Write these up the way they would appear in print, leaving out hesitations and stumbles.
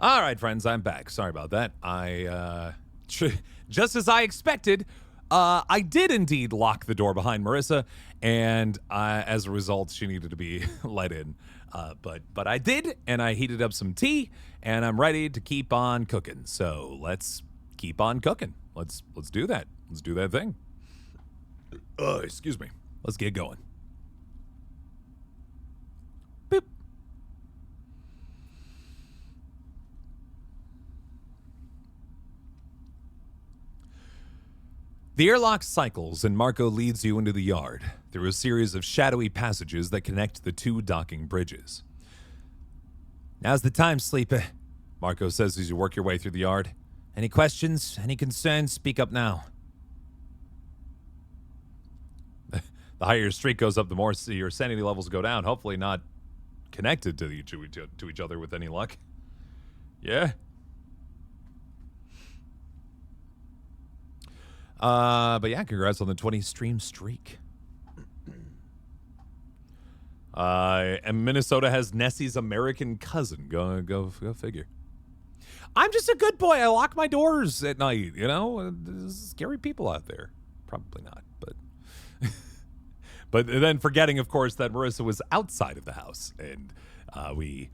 All right, friends, I'm back. Sorry about that. Just as I expected, I did indeed lock the door behind Marissa, and as a result, she needed to be let in. But I did, and I heated up some tea, and I'm ready to keep on cooking. So let's keep on cooking. Let's do that. Let's do that thing. Excuse me. Let's get going. Boop. The airlock cycles, and Marco leads you into the yard through a series of shadowy passages that connect the two docking bridges. Now's the time, sleeper, Marco says as you work your way through the yard. Any questions? Any concerns? Speak up now. The higher your streak goes up, the more your sanity levels go down. Hopefully not connected to each other with any luck. Yeah? But yeah, congrats on the 20 stream streak. And Minnesota has Nessie's American cousin. Go figure. I'm just a good boy. I lock my doors at night, you know? There's scary people out there. Probably not, but... But then forgetting, of course, that Marissa was outside of the house, and we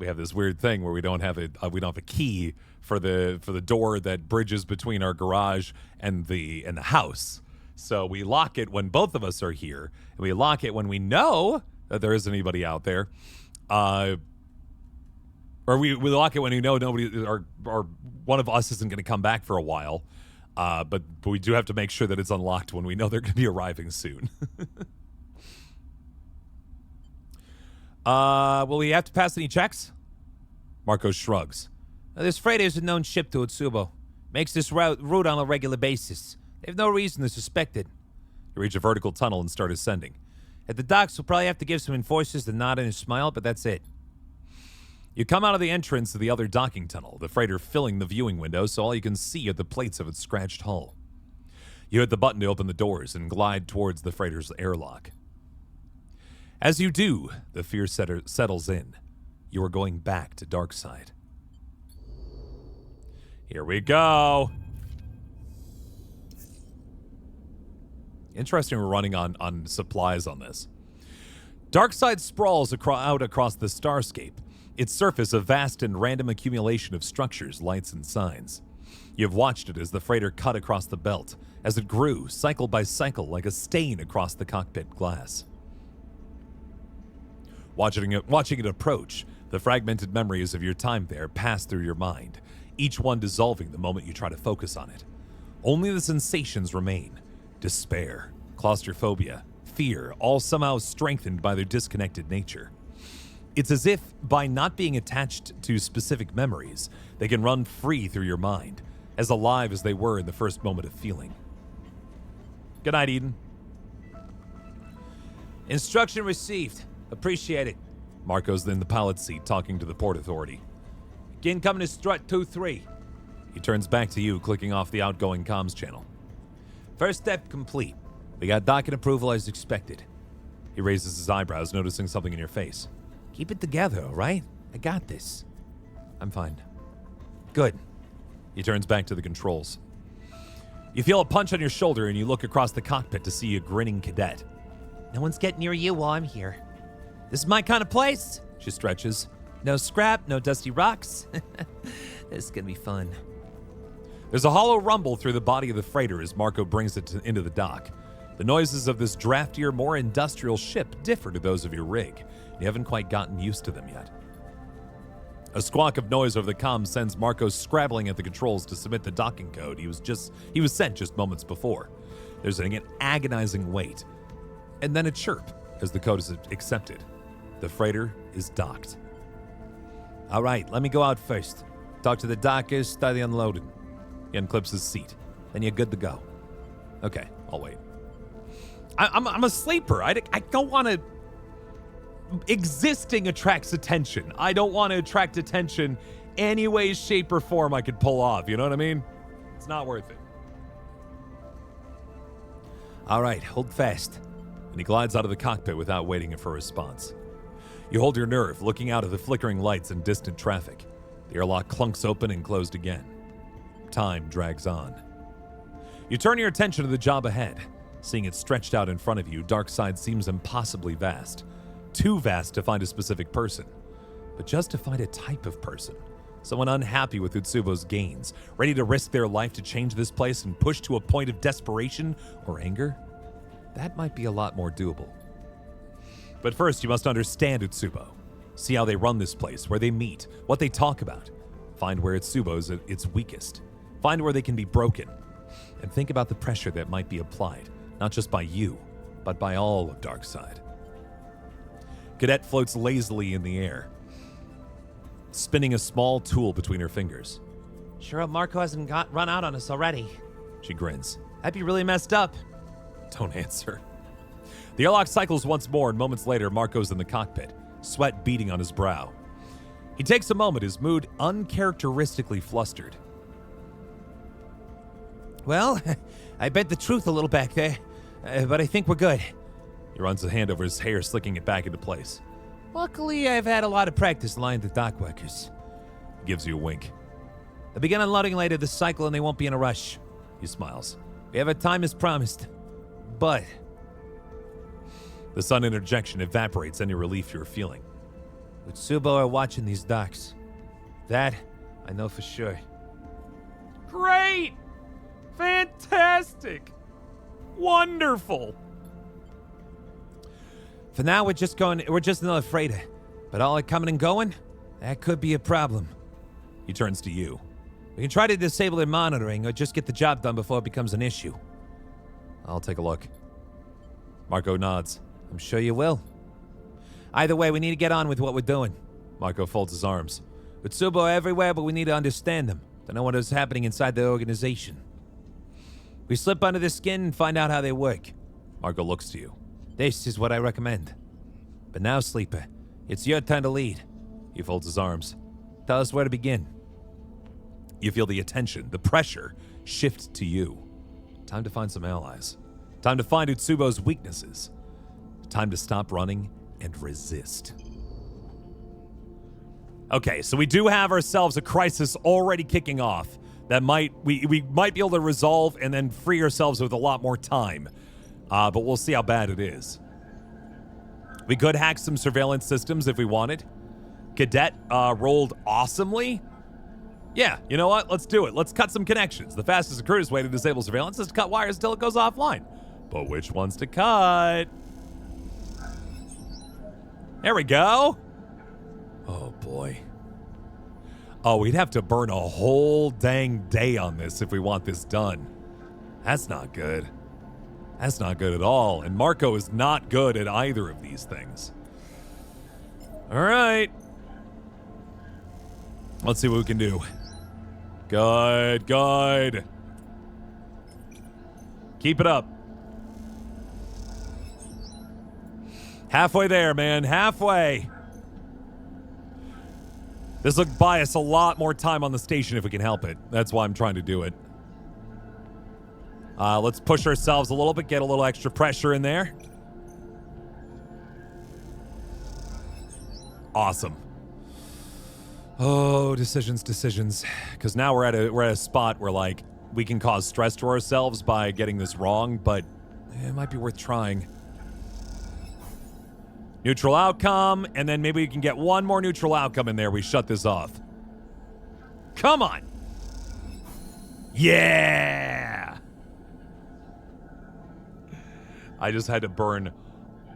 have this weird thing where we don't have a key for the door that bridges between our garage and the house. So we lock it when both of us are here, and we lock it when we know that there isn't anybody out there, or we lock it when we know nobody or one of us isn't going to come back for a while. But we do have to make sure that it's unlocked when we know they're going to be arriving soon. Will we have to pass any checks? Marco shrugs. This freighter is a known ship to Utsubo. Makes this route on a regular basis. They have no reason to suspect it. You reach a vertical tunnel and start ascending. At the docks, we'll probably have to give some enforcers a nod and a smile, but that's it. You come out of the entrance to the other docking tunnel, the freighter filling the viewing window so all you can see are the plates of its scratched hull. You hit the button to open the doors and glide towards the freighter's airlock. As you do, the fear settles in. You are going back to Darkside. Here we go. Interesting we're running on supplies on this. Darkside sprawls out across the starscape, its surface a vast and random accumulation of structures, lights, and signs. You have watched it as the freighter cut across the belt, as it grew, cycle by cycle, like a stain across the cockpit glass. Watching it approach, the fragmented memories of your time there pass through your mind, each one dissolving the moment you try to focus on it. Only the sensations remain. Despair, claustrophobia, fear, all somehow strengthened by their disconnected nature. It's as if, by not being attached to specific memories, they can run free through your mind, as alive as they were in the first moment of feeling. Good night, Eden. Instruction received. Appreciate it. Marco's in the pilot's seat talking to the port authority. Begin coming to strut 2-3. He turns back to you, clicking off the outgoing comms channel. First step complete. We got docking approval as expected. He raises his eyebrows, noticing something in your face. Keep it together, all right? I got this. I'm fine. Good. He turns back to the controls. You feel a punch on your shoulder and you look across the cockpit to see a grinning cadet. No one's getting near you while I'm here. This is my kind of place, she stretches. No scrap, no dusty rocks. This is gonna be fun. There's a hollow rumble through the body of the freighter as Marco brings it into the dock. The noises of this draftier, more industrial ship differ to those of your rig. You haven't quite gotten used to them yet. A squawk of noise over the comms sends Marco scrabbling at the controls to submit the docking code he was sent just moments before. There's an agonizing wait, and then a chirp as the code is accepted. The freighter is docked. All right, let me go out first. Talk to the dockers, start the unloading. He unclips his seat. Then you're good to go. Okay, I'll wait. I'm a sleeper. I don't want to... Existing attracts attention. I don't want to attract attention any way, shape, or form I could pull off. You know what I mean? It's not worth it. All right, hold fast. And he glides out of the cockpit without waiting for a response. You hold your nerve, looking out at the flickering lights and distant traffic. The airlock clunks open and closed again. Time drags on. You turn your attention to the job ahead. Seeing it stretched out in front of you, Darkside seems impossibly vast. Too vast to find a specific person, but just to find a type of person. Someone unhappy with Utsubo's gains, ready to risk their life to change this place and push to a point of desperation or anger. That might be a lot more doable. But first, you must understand Utsubo. See how they run this place, where they meet, what they talk about. Find where Utsubo's at its weakest. Find where they can be broken. And think about the pressure that might be applied, not just by you, but by all of Darkside. Cadet floats lazily in the air, spinning a small tool between her fingers. Sure hope Marco hasn't run out on us already. She grins. I'd be really messed up. Don't answer. The airlock cycles once more, and moments later, Marco's in the cockpit, sweat beading on his brow. He takes a moment, his mood uncharacteristically flustered. Well, I bet the truth a little back there, but I think we're good. He runs a hand over his hair, slicking it back into place. Luckily, I've had a lot of practice lying to dock workers. He gives you a wink. They'll begin unloading later this cycle and they won't be in a rush. He smiles. We have our time as promised. But the sun interjection evaporates any relief you're feeling. Utsubo are watching these docks. That, I know for sure. Great! Fantastic! Wonderful! For now, we're just another freighter. But all coming and going, that could be a problem. He turns to you. We can try to disable their monitoring or just get the job done before it becomes an issue. I'll take a look. Marco nods. I'm sure you will. Either way, we need to get on with what we're doing. Marco folds his arms. Utsubo are everywhere, but we need to understand them. To know what is happening inside the organization. We slip under their skin and find out how they work. Marco looks to you. This is what I recommend. But now, Sleeper, it's your turn to lead. He folds his arms. Tell us where to begin. You feel the attention, the pressure, shift to you. Time to find some allies. Time to find Utsubo's weaknesses. Time to stop running and resist. Okay, so we do have ourselves a crisis already kicking off that we might be able to resolve and then free ourselves with a lot more time. But we'll see how bad it is. We could hack some surveillance systems if we wanted. Cadet rolled awesomely. Yeah, you know what? Let's do it. Let's cut some connections. The fastest and crudest way to disable surveillance is to cut wires until it goes offline. But which ones to cut? There we go. Oh, boy. Oh, we'd have to burn a whole dang day on this if we want this done. That's not good. That's not good at all. And Marco is not good at either of these things. All right. Let's see what we can do. Good, good. Keep it up. Halfway there, man. Halfway. This will buy us a lot more time on the station if we can help it. That's why I'm trying to do it. Let's push ourselves a little bit, get a little extra pressure in there. Awesome. Oh, decisions. Because now we're at a spot where, like, we can cause stress to ourselves by getting this wrong, but it might be worth trying. Neutral outcome, and then maybe we can get one more neutral outcome in there. We shut this off. Come on. Yeah. I just had to burn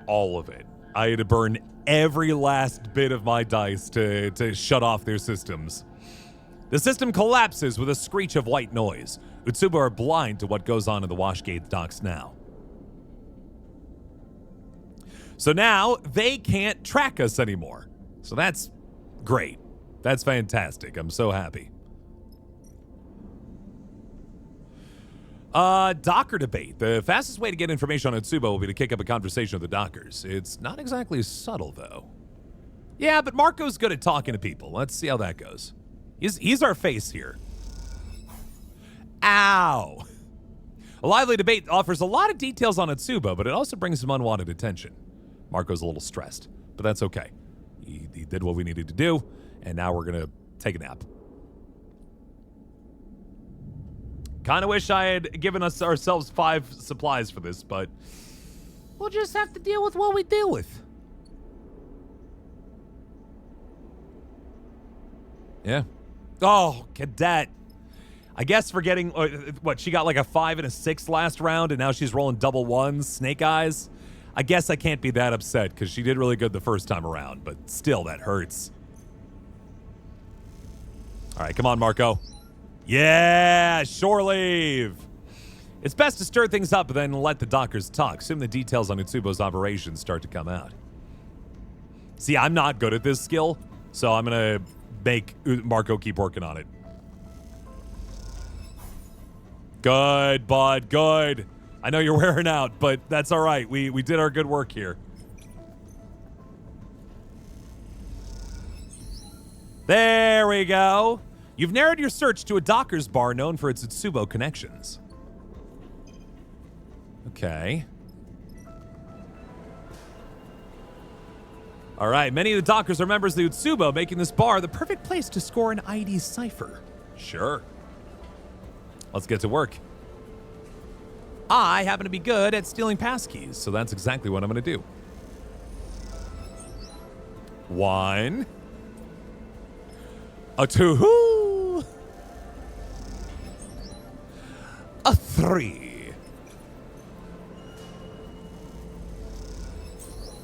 all of it. I had to burn every last bit of my dice to shut off their systems. The system collapses with a screech of white noise. Utsubo are blind to what goes on in the Washgate docks now. So now they can't track us anymore. So that's great. That's fantastic. I'm so happy. Docker debate. The fastest way to get information on Utsubo will be to kick up a conversation with the dockers. It's not exactly subtle, though. Yeah, but Marco's good at talking to people. Let's see how that goes. He's our face here. Ow! A lively debate offers a lot of details on Utsubo, but it also brings some unwanted attention. Marco's a little stressed, but that's okay. He did what we needed to do, and now we're going to take a nap. Kind of wish I had given us ourselves 5 supplies for this, but we'll just have to deal with what we deal with. Yeah. Oh, Cadet. I guess for getting, what, she got like a 5 and a 6 last round, and now she's rolling double ones, snake eyes. I guess I can't be that upset, because she did really good the first time around, but still, that hurts. All right, come on, Marco. Yeah, shore leave. It's best to stir things up and then let the dockers talk. Soon the details on Utsubo's operations start to come out. See, I'm not good at this skill, so I'm going to make Marco keep working on it. Good, bud, good. I know you're wearing out, but that's all right. We did our good work here. There we go. You've narrowed your search to a docker's bar known for its Utsubo connections. Okay. All right, many of the dockers are members of the Utsubo, making this bar the perfect place to score an ID cipher. Sure. Let's get to work. I happen to be good at stealing passkeys, so that's exactly what I'm going to do. 1. A 2. A 3.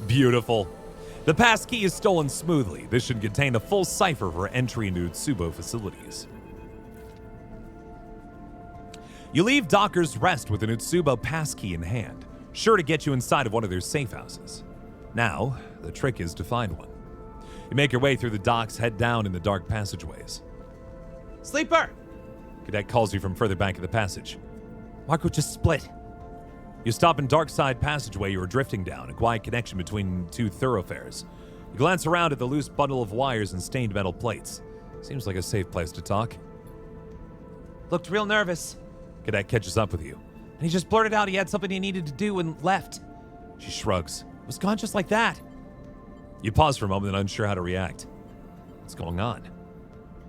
Beautiful. The passkey is stolen smoothly. This should contain a full cipher for entry into Utsubo facilities. You leave Docker's Rest with an Utsubo passkey in hand, sure to get you inside of one of their safe houses. Now, the trick is to find one. You make your way through the docks, head down in the dark passageways. Sleeper! Cadet calls you from further back of the passage. Marco just split. You stop in dark side passageway you are drifting down, a quiet connection between 2 thoroughfares. You glance around at the loose bundle of wires and stained metal plates. Seems like a safe place to talk. Looked real nervous. Cadet catches up with you, and he just blurted out he had something he needed to do and left. She shrugs. Was gone just like that. You pause for a moment, unsure how to react. What's going on?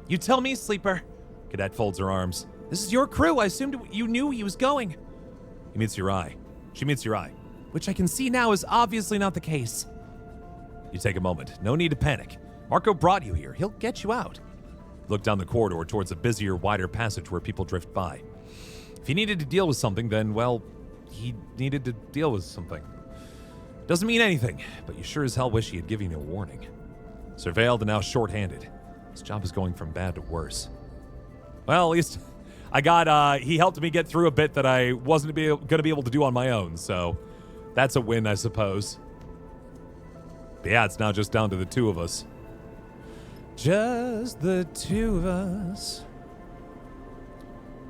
You tell me, Sleeper. Cadet folds her arms. This is your crew. I assumed you knew he was going. He meets your eye. She meets your eye, which I can see now is obviously not the case. You take a moment. No need to panic. Marco brought you here. He'll get you out. Look down the corridor towards a busier, wider passage where people drift by. If he needed to deal with something, then, well, he needed to deal with something. Doesn't mean anything, but you sure as hell wish he had given you a warning. Surveilled and now short-handed. His job is going from bad to worse. Well, at least I got, he helped me get through a bit that I wasn't going to be able to do on my own, so that's a win, I suppose. But yeah, it's now just down to the 2 of us. Just the 2 of us.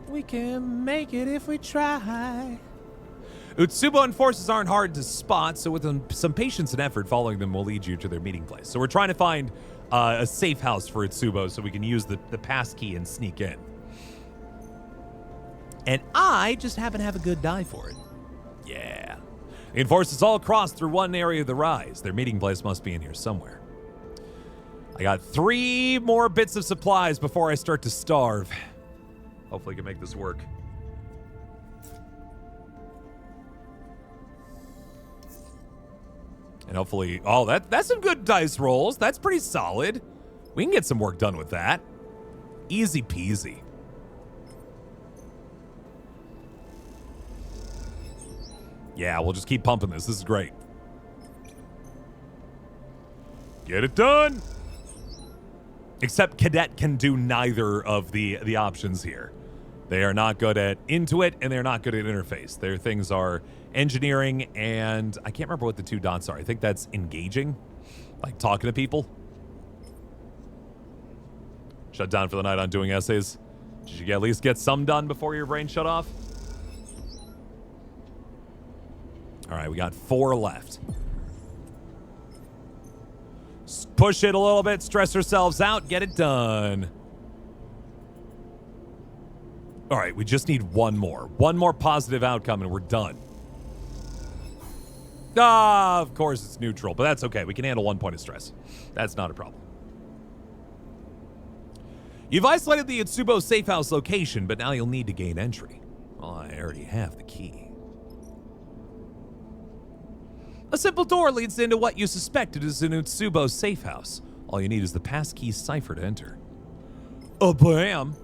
We can make it if we try. Utsubo enforcers aren't hard to spot, so with some patience and effort, following them will lead you to their meeting place. So we're trying to find a safe house for Utsubo so we can use the passkey and sneak in. And I just happen to have a good die for it. Yeah. The enforcers all cross through one area of the rise. Their meeting place must be in here somewhere. I got 3 more bits of supplies before I start to starve. Hopefully I can make this work. And hopefully, oh, that's some good dice rolls. That's pretty solid. We can get some work done with that. Easy peasy. Yeah, we'll just keep pumping this. This is great. Get it done. Except Cadet can do neither of the options here. They are not good at Intuit, and they're not good at Interface. Their things are engineering, and I can't remember what the 2 dots are. I think that's engaging, like talking to people. Shut down for the night on doing essays. Did you at least get some done before your brain shut off? All right, we got 4 left. Push it a little bit, stress ourselves out, get it done. All right, we just need 1 more. 1 more positive outcome and we're done. Ah, of course it's neutral, but that's okay. We can handle 1 point of stress. That's not a problem. You've isolated the Itsubo safe house location, but now you'll need to gain entry. Well, I already have the key. A simple door leads into what you suspected is an Itsubo safe house. All you need is the passkey cipher to enter. Oh, bam!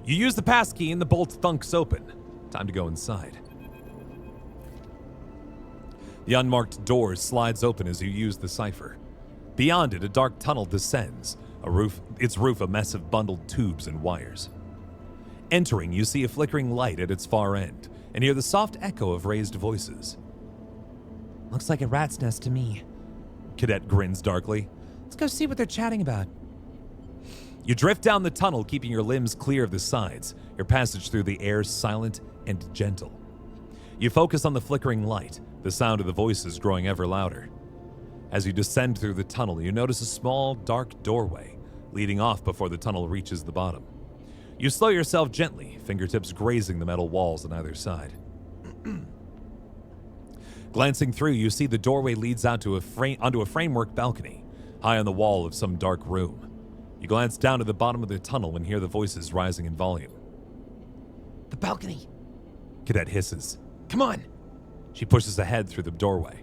You use the passkey and the bolt thunks open. Time to go inside. The unmarked door slides open as you use the cipher. Beyond it, a dark tunnel descends, its roof a mess of bundled tubes and wires. Entering, you see a flickering light at its far end, and hear the soft echo of raised voices. Looks like a rat's nest to me. Cadet grins darkly. Let's go see what they're chatting about. You drift down the tunnel, keeping your limbs clear of the sides, your passage through the air silent and gentle. You focus on the flickering light, the sound of the voices growing ever louder. As you descend through the tunnel, you notice a small, dark doorway leading off before the tunnel reaches the bottom. You slow yourself gently, fingertips grazing the metal walls on either side. Glancing through, you see the doorway leads out to onto a framework balcony, high on the wall of some dark room. You glance down to the bottom of the tunnel and hear the voices rising in volume. The balcony. Cadet hisses. Come on. She pushes ahead through the doorway.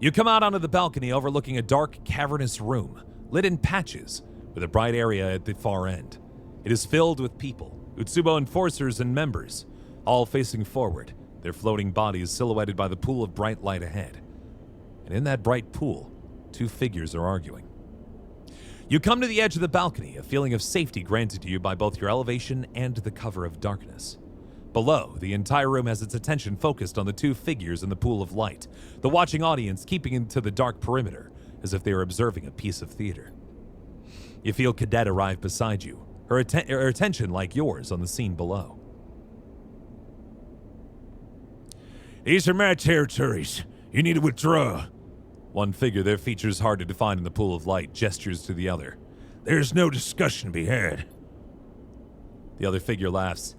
You come out onto the balcony overlooking a dark, cavernous room, lit in patches, with a bright area at the far end. It is filled with people, Utsubo enforcers and members, all facing forward, their floating bodies silhouetted by the pool of bright light ahead. And in that bright pool, two figures are arguing. You come to the edge of the balcony, a feeling of safety granted to you by both your elevation and the cover of darkness. Below, the entire room has its attention focused on the two figures in the pool of light, the watching audience keeping into the dark perimeter, as if they were observing a piece of theater. You feel Cadet arrive beside you, her attention like yours on the scene below. These are my territories. You need to withdraw. One figure, their features hard to define in the pool of light, gestures to the other. There's no discussion to be had. The other figure laughs.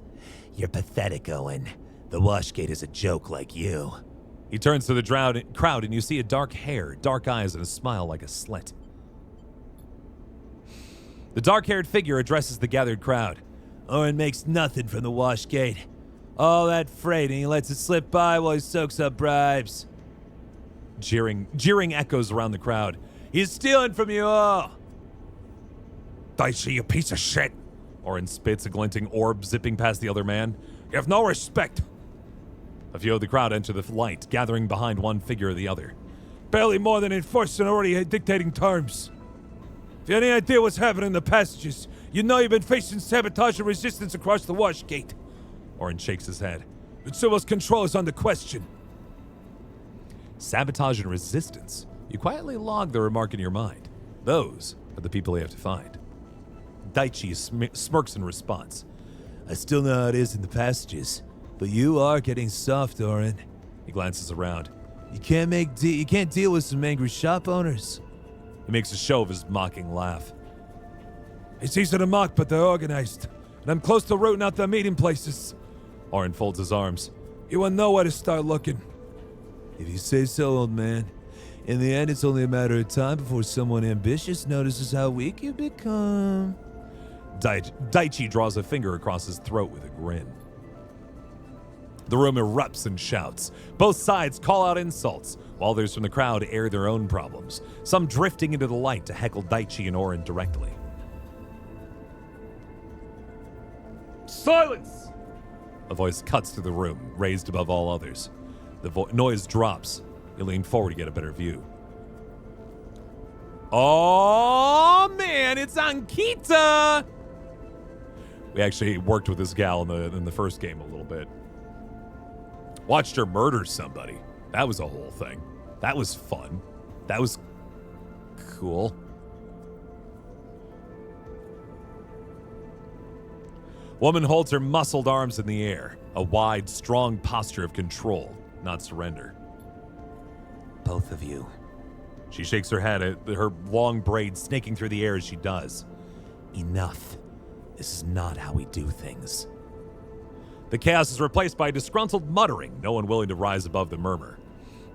You're pathetic, Owen. The Washgate is a joke like you. He turns to the crowd and you see a dark hair, dark eyes, and a smile like a slit. The dark-haired figure addresses the gathered crowd. Owen makes nothing from the Washgate. All that freight, and he lets it slip by while he soaks up bribes. Jeering echoes around the crowd. He's stealing from you all. Dicey, you piece of shit. Orin spits, a glinting orb zipping past the other man. You have no respect. A few of the crowd enter the light, gathering behind one figure or the other. Barely more than enforcing already dictating terms. If you have any idea what's happening in the passages, you know you've been facing sabotage and resistance across the Washgate. Orin shakes his head. Utsubo's control is under question. Sabotage and resistance. You quietly log the remark in your mind. Those are the people you have to find. Daichi smirks in response. I still know how it is in the passages, but you are getting soft, Orin. He glances around. You can't deal with some angry shop owners. He makes a show of his mocking laugh. It's easy to mock, but they're organized. And I'm close to rooting out their meeting places. Orin folds his arms. You will know where to start looking. If you say so, old man. In the end, it's only a matter of time before someone ambitious notices how weak you've become. Daichi draws a finger across his throat with a grin. The room erupts in shouts. Both sides call out insults, while others from the crowd air their own problems, some drifting into the light to heckle Daichi and Orin directly. Silence! A voice cuts through the room, raised above all others. The noise drops. You lean forward to get a better view. Oh man, it's Ankita! We actually worked with this gal in the first game a little bit. Watched her murder somebody. That was a whole thing. That was fun. That was cool. Woman holds her muscled arms in the air, a wide, strong posture of control, not surrender. Both of you. She shakes her head, her long braids snaking through the air as she does. Enough. This is not how we do things. The chaos is replaced by disgruntled muttering, no one willing to rise above the murmur.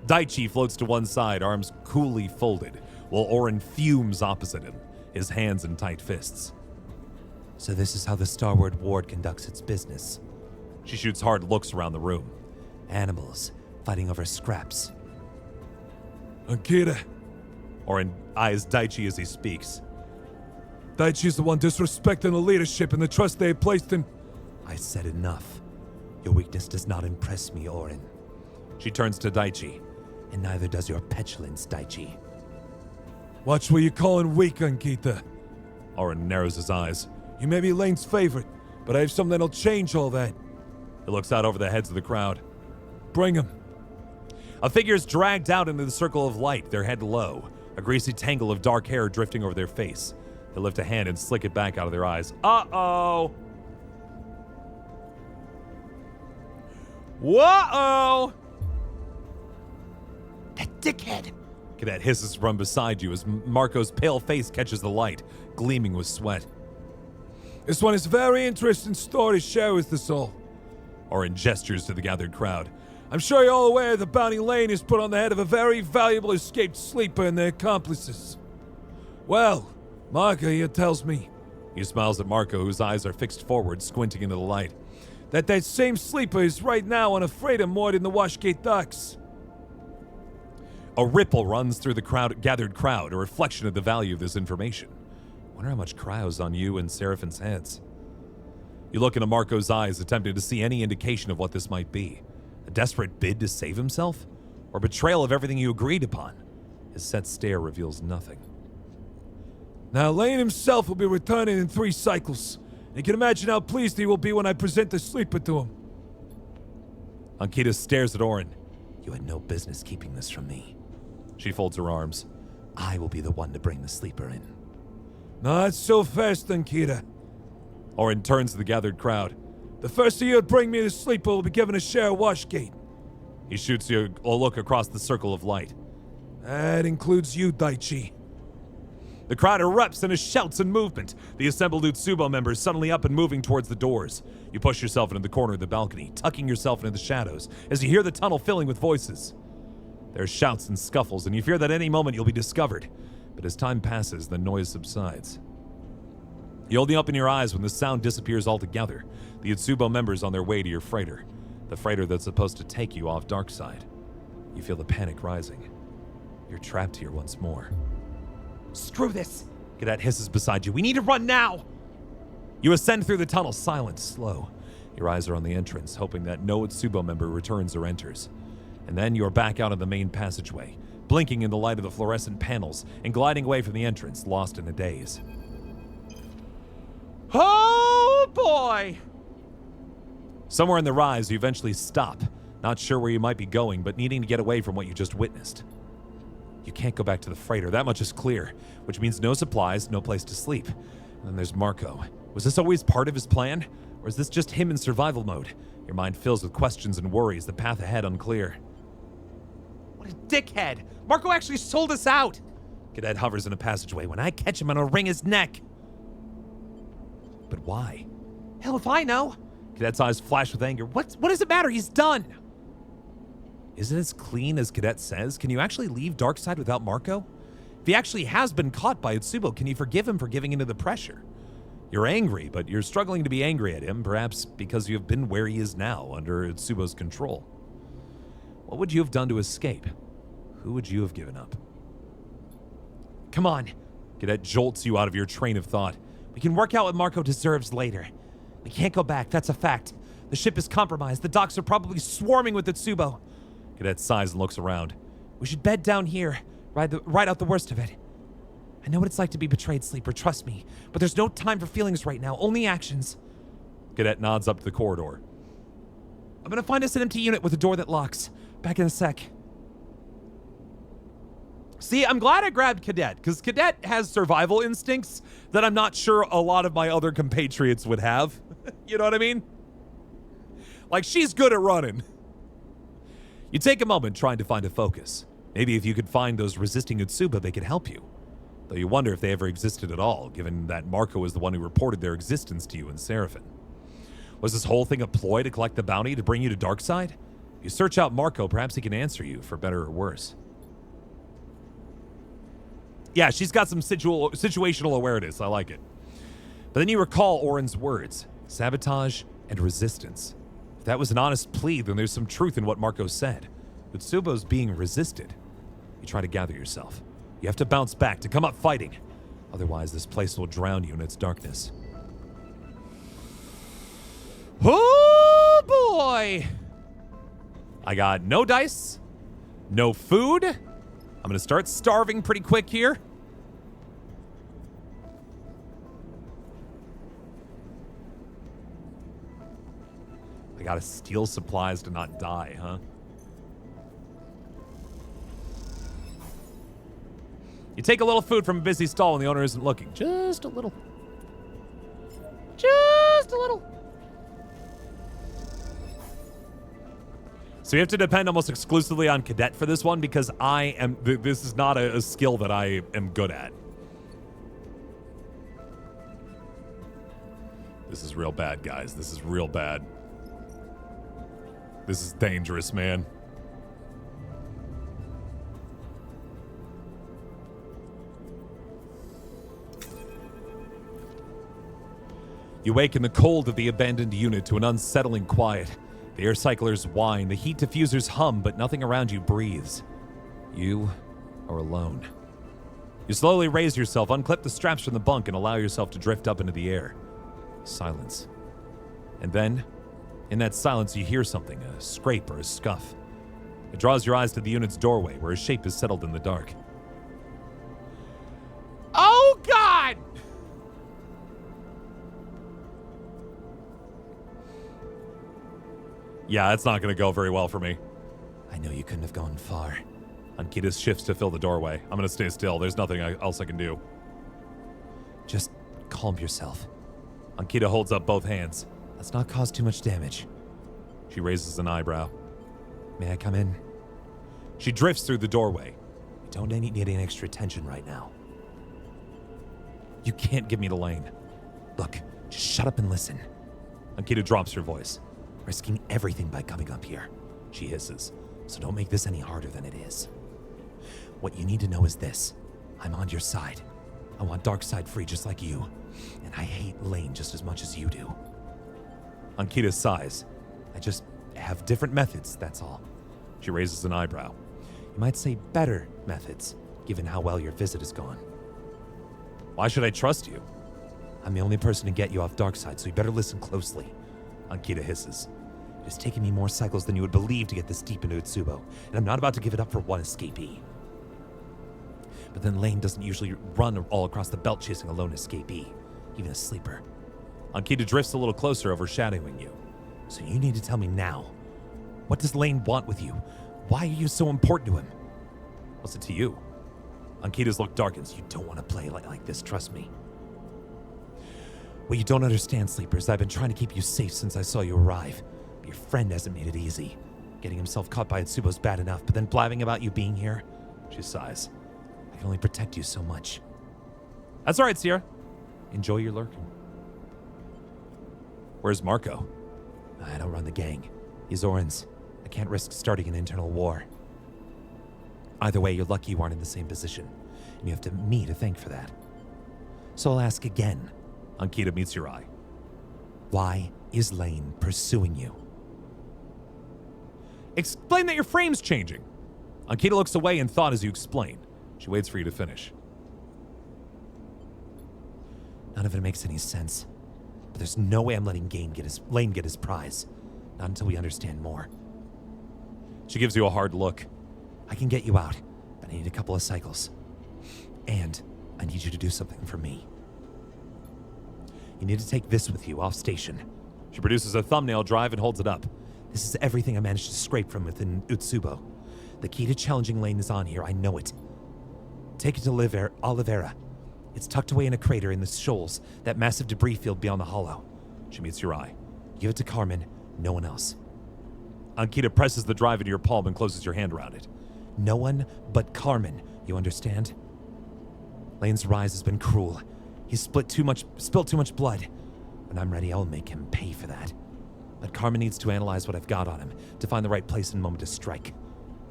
Daichi floats to one side, arms coolly folded, while Orin fumes opposite him, his hands in tight fists. So this is how the Starward Ward conducts its business. She shoots hard looks around the room. Animals fighting over scraps. Ankita, Orin eyes Daichi as he speaks. Daichi's the one disrespecting the leadership and the trust they placed in. I said enough. Your weakness does not impress me, Orin. She turns to Daichi. And neither does your petulance, Daichi. Watch what you're calling weak, Ankita. Orin narrows his eyes. You may be Lane's favorite, but I have something that'll change all that. He looks out over the heads of the crowd. Bring him. A figure is dragged out into the circle of light, their head low, a greasy tangle of dark hair drifting over their face. They lift a hand and slick it back out of their eyes. Uh-oh! Whoa-oh! That dickhead! Cadet hisses from beside you as Marco's pale face catches the light, gleaming with sweat. This one is a very interesting story to share with us all. Orin gestures to the gathered crowd. I'm sure you're all aware the bounty Lane is put on the head of a very valuable escaped sleeper and their accomplices. Well, Marco here tells me. He smiles at Marco, whose eyes are fixed forward, squinting into the light. That same sleeper is right now on a freighter moored in the Washgate docks. A ripple runs through the gathered crowd, a reflection of the value of this information. Wonder how much cryo's on you and Seraphin's heads. You look into Marco's eyes, attempting to see any indication of what this might be. A desperate bid to save himself? Or betrayal of everything you agreed upon? His set stare reveals nothing. Now, Lane himself will be returning in 3 cycles. You can imagine how pleased he will be when I present the sleeper to him. Ankita stares at Orin. You had no business keeping this from me. She folds her arms. I will be the one to bring the sleeper in. Not so fast, Ankita. Orin turns to the gathered crowd. The first of you to bring me the sleeper will be given a share of Washgate. He shoots you a look across the circle of light. That includes you, Daichi. The crowd erupts into shouts and movement. The assembled Utsubo members suddenly up and moving towards the doors. You push yourself into the corner of the balcony, tucking yourself into the shadows, as you hear the tunnel filling with voices. There are shouts and scuffles, and you fear that any moment you'll be discovered. But as time passes, the noise subsides. You only open your eyes when the sound disappears altogether. The Utsubo members on their way to your freighter. The freighter that's supposed to take you off Darkside. You feel the panic rising. You're trapped here once more. Screw this! Cadet hisses beside you. We need to run now! You ascend through the tunnel, silent, slow. Your eyes are on the entrance, hoping that no Utsubo member returns or enters. And then you're back out on the main passageway, blinking in the light of the fluorescent panels and gliding away from the entrance, lost in a daze. Oh boy! Somewhere in the rise, you eventually stop, not sure where you might be going, but needing to get away from what you just witnessed. You can't go back to the freighter, that much is clear, which means no supplies, no place to sleep. And then there's Marco. Was this always part of his plan? Or is this just him in survival mode? Your mind fills with questions and worries, the path ahead unclear. What a dickhead! Marco actually sold us out! Cadet hovers in a passageway. When I catch him, I'm gonna wring his neck! But why? Hell if I know! Cadet's eyes flash with anger. What does it matter? He's done! Is it as clean as Cadet says? Can you actually leave Darkside without Marco? If he actually has been caught by Utsubo, can you forgive him for giving into the pressure? You're angry, but you're struggling to be angry at him, perhaps because you have been where he is now, under Utsubo's control. What would you have done to escape? Who would you have given up? Come on. Cadet jolts you out of your train of thought. We can work out what Marco deserves later. We can't go back, that's a fact. The ship is compromised. The docks are probably swarming with Utsubo. Cadet sighs and looks around. We should bed down here, ride out the worst of it. I know what it's like to be betrayed, Sleeper, trust me. But there's no time for feelings right now, only actions. Cadet nods up to the corridor. I'm gonna find us an empty unit with a door that locks. Back in a sec. See, I'm glad I grabbed Cadet, because Cadet has survival instincts that I'm not sure a lot of my other compatriots would have. You know what I mean? Like, she's good at running. You take a moment trying to find a focus. Maybe if you could find those resisting Utsubo, they could help you. Though you wonder if they ever existed at all, given that Marco is the one who reported their existence to you and Seraphin. Was this whole thing a ploy to collect the bounty to bring you to Darkside? If you search out Marco, perhaps he can answer you, for better or worse. Yeah, she's got some situational awareness. I like it. But then you recall Oren's words, sabotage and resistance. If that was an honest plea, then there's some truth in what Marco said. Utsubo's being resisted. You try to gather yourself. You have to bounce back, to come up fighting. Otherwise, this place will drown you in its darkness. Oh boy! I got no dice, no food. I'm going to start starving pretty quick here. I got to steal supplies to not die, huh? You take a little food from a busy stall when the owner isn't looking. Just a little. Just a little. So you have to depend almost exclusively on Cadet for this one because this is not a skill that I am good at. This is real bad, guys. This is real bad. This is dangerous, man. You wake in the cold of the abandoned unit to an unsettling quiet. The air cyclers whine, the heat diffusers hum, but nothing around you breathes. You are alone. You slowly raise yourself, unclip the straps from the bunk, and allow yourself to drift up into the air. Silence. And then, in that silence, you hear something, a scrape or a scuff. It draws your eyes to the unit's doorway, where a shape is settled in the dark. Oh, God! Yeah, it's not going to go very well for me. I know you couldn't have gone far. Ankita shifts to fill the doorway. I'm going to stay still. There's nothing else I can do. Just calm yourself. Ankita holds up both hands. Let's not cause too much damage. She raises an eyebrow. May I come in? She drifts through the doorway. I don't need any extra attention right now. You can't give me the lane. Look, just shut up and listen. Ankita drops her voice. Risking everything by coming up here, she hisses. So don't make this any harder than it is. What you need to know is this. I'm on your side. I want Darkseid free just like you. And I hate Lane just as much as you do. Ankita sighs. I just have different methods, that's all. She raises an eyebrow. You might say better methods, given how well your visit has gone. Why should I trust you? I'm the only person to get you off Darkseid, so you better listen closely. Ankita hisses. It has taken me more cycles than you would believe to get this deep into Utsubo, and I'm not about to give it up for one escapee. But then Lane doesn't usually run all across the belt chasing a lone escapee, even a sleeper. Ankita drifts a little closer, overshadowing you. So you need to tell me now. What does Lane want with you? Why are you so important to him? What's it to you? Ankita's look darkens. You don't want to play like this, trust me. What you don't understand, Sleepers, I've been trying to keep you safe since I saw you arrive. But your friend hasn't made it easy. Getting himself caught by Utsubo's bad enough, but then blabbing about you being here? She sighs. I can only protect you so much. That's all right, Sierra. Enjoy your lurking. Where's Marco? I don't run the gang. He's Oren's. I can't risk starting an internal war. Either way, you're lucky you aren't in the same position, and you have me to thank for that. So I'll ask again. Ankita meets your eye. Why is Lane pursuing you? Explain that your frame's changing. Ankita looks away in thought as you explain. She waits for you to finish. None of it makes any sense. But there's no way I'm letting Lane get his prize. Not until we understand more. She gives you a hard look. I can get you out, but I need a couple of cycles. And I need you to do something for me. You need to take this with you off station. She produces a thumbnail drive and holds it up. This is everything I managed to scrape from within Utsubo. The key to challenging Lane is on here, I know it. Take it to Oliveira. It's tucked away in a crater in the shoals, that massive debris field beyond the hollow. She meets your eye. Give it to Carmen, no one else. Ankita presses the drive into your palm and closes your hand around it. No one but Carmen, you understand? Lane's rise has been cruel. He's spilled too much blood. When I'm ready, I'll make him pay for that. But Carmen needs to analyze what I've got on him to find the right place and moment to strike.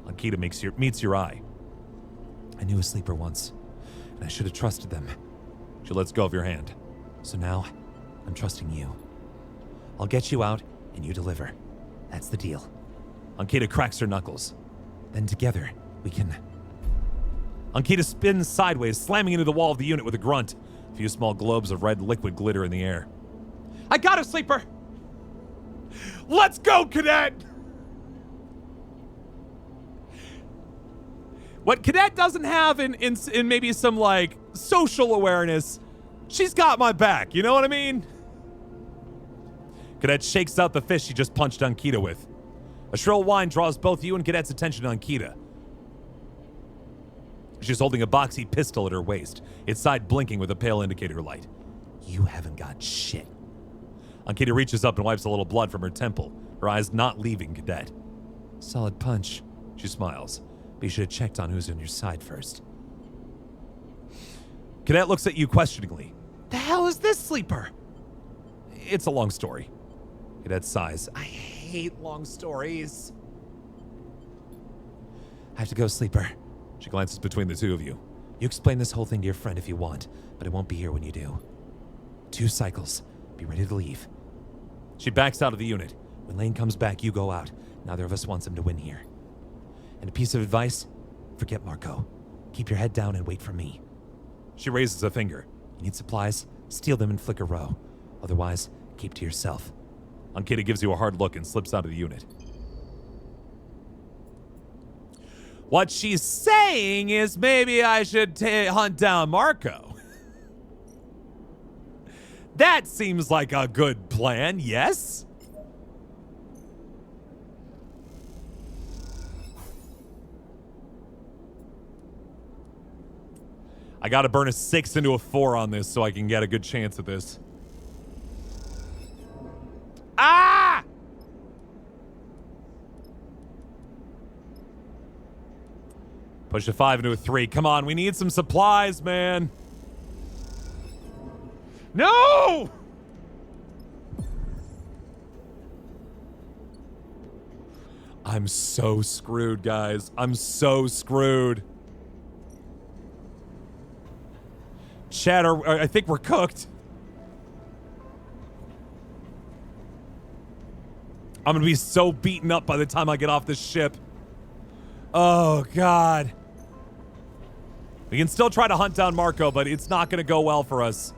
Ankita meets your eye. I knew a sleeper once. and I should have trusted them. She lets go of your hand. So now, I'm trusting you. I'll get you out, and you deliver. That's the deal. Ankita cracks her knuckles. Then together, we can... Ankita spins sideways, slamming into the wall of the unit with a grunt. A few small globes of red liquid glitter in the air. I got a sleeper! Let's go, Cadet! What Cadet doesn't have in maybe some, like, social awareness, she's got my back, you know what I mean? Cadet shakes out the fist she just punched Ankita with. A shrill whine draws both you and Cadet's attention to Ankita. She's holding a boxy pistol at her waist, its side blinking with a pale indicator light. You haven't got shit. Ankita reaches up and wipes a little blood from her temple, her eyes not leaving Cadet. Solid punch. She smiles. But you should have checked on who's on your side first. Cadet looks at you questioningly. The hell is this sleeper? It's a long story. Cadet sighs. I hate long stories. I have to go, sleeper. She glances between the two of you. You explain this whole thing to your friend if you want, but I won't be here when you do. 2 cycles. Be ready to leave. She backs out of the unit. When Lane comes back, you go out. Neither of us wants him to win here. And a piece of advice, forget Marco. Keep your head down and wait for me. She raises a finger. You need supplies? Steal them and flick a row. Otherwise, keep to yourself. Ankita gives you a hard look and slips out of the unit. What she's saying is maybe I should hunt down Marco. That seems like a good plan, yes? I gotta burn a 6 into a 4 on this so I can get a good chance at this. Ah! Push a 5 into a 3. Come on, we need some supplies, man. No! I'm so screwed, guys. I'm so screwed. Chatter, I think we're cooked. I'm gonna be so beaten up by the time I get off this ship. Oh, God. We can still try to hunt down Marco, but it's not gonna go well for us.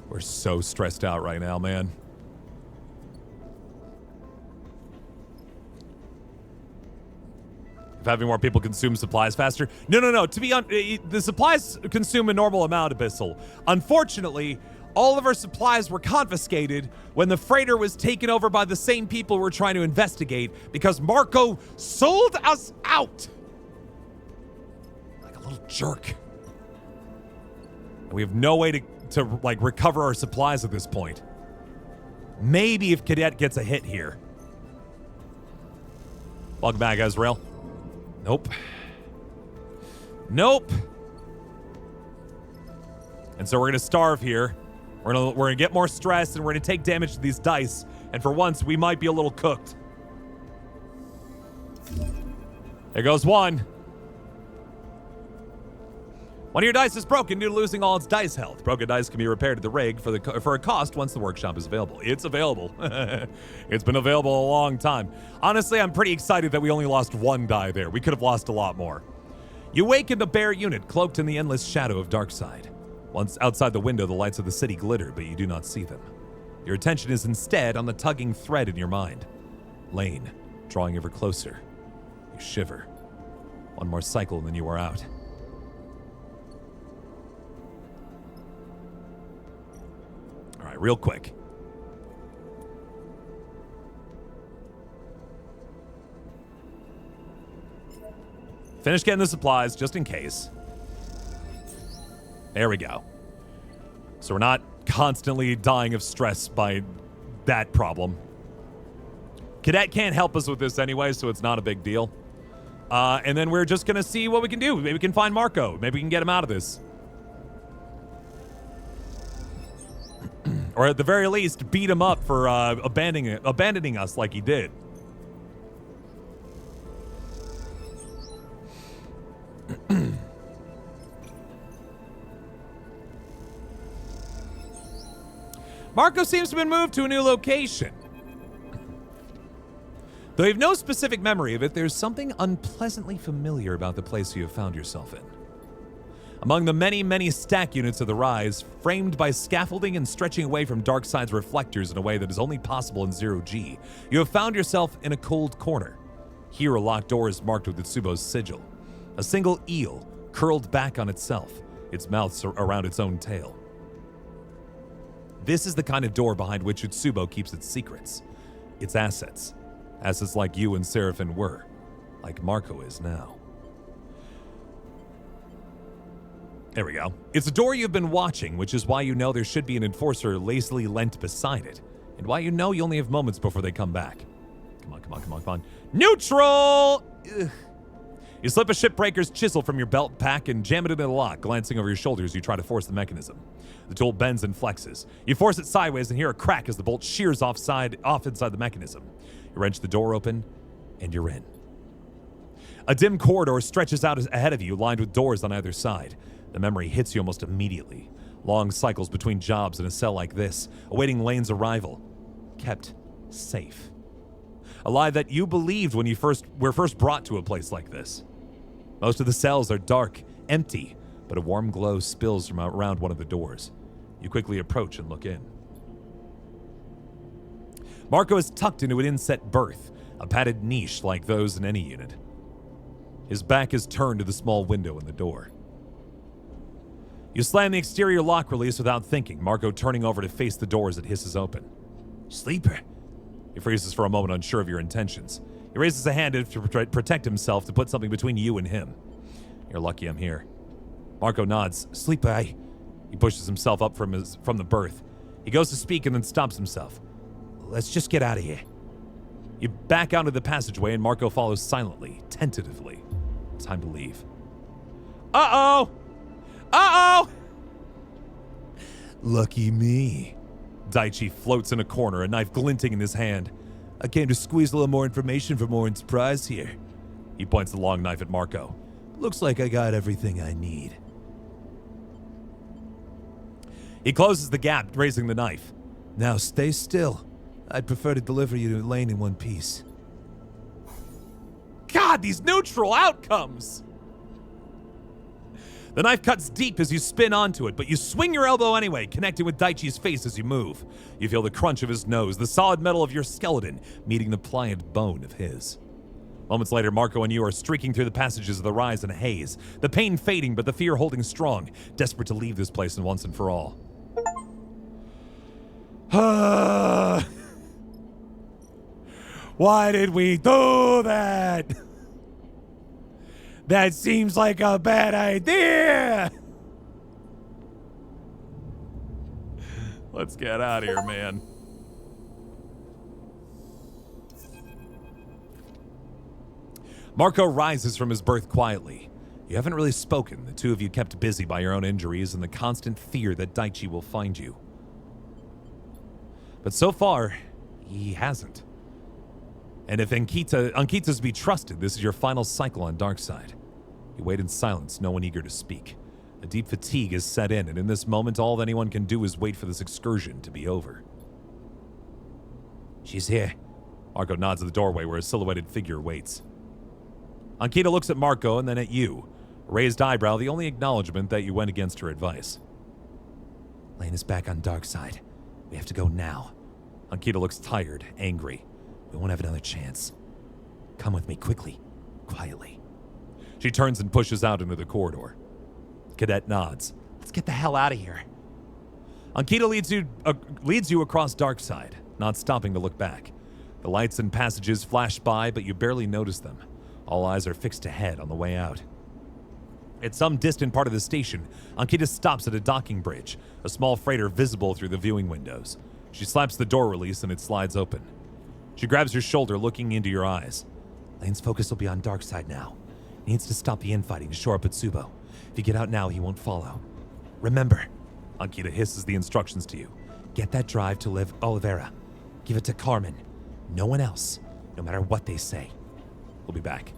We're so stressed out right now, man. If having more people consume supplies faster. No. To be the supplies consume a normal amount, Abyssal. Unfortunately, all of our supplies were confiscated when the freighter was taken over by the same people we're trying to investigate because Marco sold us out. Like a little jerk. And we have no way to like recover our supplies at this point. Maybe if Cadet gets a hit here. Welcome back, Ezreal. Nope. Nope. And so we're gonna starve here. We're gonna get more stress and we're gonna take damage to these dice. And for once, we might be a little cooked. There goes one. One of your dice is broken due to losing all its dice health. Broken dice can be repaired at the rig for a cost once the workshop is available. It's available. It's been available a long time. Honestly, I'm pretty excited that we only lost 1 die there. We could have lost a lot more. You wake in the bare unit, cloaked in the endless shadow of Darkside. Once outside the window, the lights of the city glitter, but you do not see them. Your attention is instead on the tugging thread in your mind. Lane, drawing ever closer. You shiver. 1 more cycle and then you are out. All right, real quick. Finish getting the supplies just in case. There we go. So we're not constantly dying of stress by that problem. Cadet can't help us with this anyway, so it's not a big deal. And then we're just going to see what we can do. Maybe we can find Marco. Maybe we can get him out of this. Or at the very least, beat him up for abandoning us like he did. Marco seems to have been moved to a new location. Though you have no specific memory of it, there's something unpleasantly familiar about the place you have found yourself in. Among the many, many stack units of the Rise, framed by scaffolding and stretching away from Darkseid's reflectors in a way that is only possible in Zero-G, you have found yourself in a cold corner. Here, a locked door is marked with Utsubo's sigil. A single eel, curled back on itself, its mouth around its own tail. This is the kind of door behind which Utsubo keeps its secrets, its assets. Assets like you and Seraphin were, like Marco is now. There we go. It's a door you've been watching, which is why you know there should be an enforcer lazily lent beside it, and why you know you only have moments before they come back. Come on. Neutral! Ugh. You slip a shipbreaker's chisel from your belt pack and jam it into the lock, glancing over your shoulder as you try to force the mechanism. The tool bends and flexes. You force it sideways and hear a crack as the bolt shears off inside the mechanism. You wrench the door open, and you're in. A dim corridor stretches out ahead of you, lined with doors on either side. The memory hits you almost immediately. Long cycles between jobs in a cell like this, awaiting Lane's arrival. Kept safe. A lie that you believed when you were first brought to a place like this. Most of the cells are dark, empty, but a warm glow spills from around one of the doors. You quickly approach and look in. Marco is tucked into an inset berth, a padded niche like those in any unit. His back is turned to the small window in the door. You slam the exterior lock release without thinking, Marco turning over to face the door as it hisses open. Sleeper. He freezes for a moment, unsure of your intentions. He raises a hand to protect himself, to put something between you and him. You're lucky I'm here. Marco nods. Sleeper, He pushes himself up from the berth. He goes to speak and then stops himself. Let's just get out of here. You back out of the passageway and Marco follows silently, tentatively. Time to leave. Uh-oh! Lucky me. Daichi floats in a corner, a knife glinting in his hand. I came to squeeze a little more information for more surprise here. He points the long knife at Marco. Looks like I got everything I need. He closes the gap, raising the knife. Now stay still. I'd prefer to deliver you to Lane in one piece. God, these neutral outcomes! The knife cuts deep as you spin onto it, but you swing your elbow anyway, connecting with Daichi's face as you move. You feel the crunch of his nose, the solid metal of your skeleton, meeting the pliant bone of his. Moments later, Marco and you are streaking through the passages of the Rise in a haze, the pain fading but the fear holding strong, desperate to leave this place once and for all. Why did we do that? That seems like a bad idea. Let's get out of here, man. Marco rises from his berth quietly. You haven't really spoken. The two of you kept busy by your own injuries and the constant fear that Daichi will find you. But so far, he hasn't. And if Ankita's to be trusted, this is your final cycle on Darkseid. You wait in silence, no one eager to speak. A deep fatigue is set in, and in this moment, all that anyone can do is wait for this excursion to be over. She's here. Marco nods at the doorway where a silhouetted figure waits. Ankita looks at Marco and then at you. A raised eyebrow, the only acknowledgement that you went against her advice. Lane is back on Darkseid. We have to go now. Ankita looks tired, angry. We won't have another chance. Come with me quickly, quietly. She turns and pushes out into the corridor. Cadet nods. Let's get the hell out of here. Ankita leads you across Darkseid, not stopping to look back. The lights and passages flash by, but you barely notice them. All eyes are fixed ahead on the way out. At some distant part of the station, Ankita stops at a docking bridge, a small freighter visible through the viewing windows. She slaps the door release and it slides open. She grabs your shoulder, looking into your eyes. Lane's focus will be on Darkseid now. He needs to stop the infighting to shore up Utsubo. If you get out now, he won't follow. Remember, Ankita hisses the instructions to you. Get that drive to Liv Oliveira. Give it to Carmen. No one else, no matter what they say. We'll be back.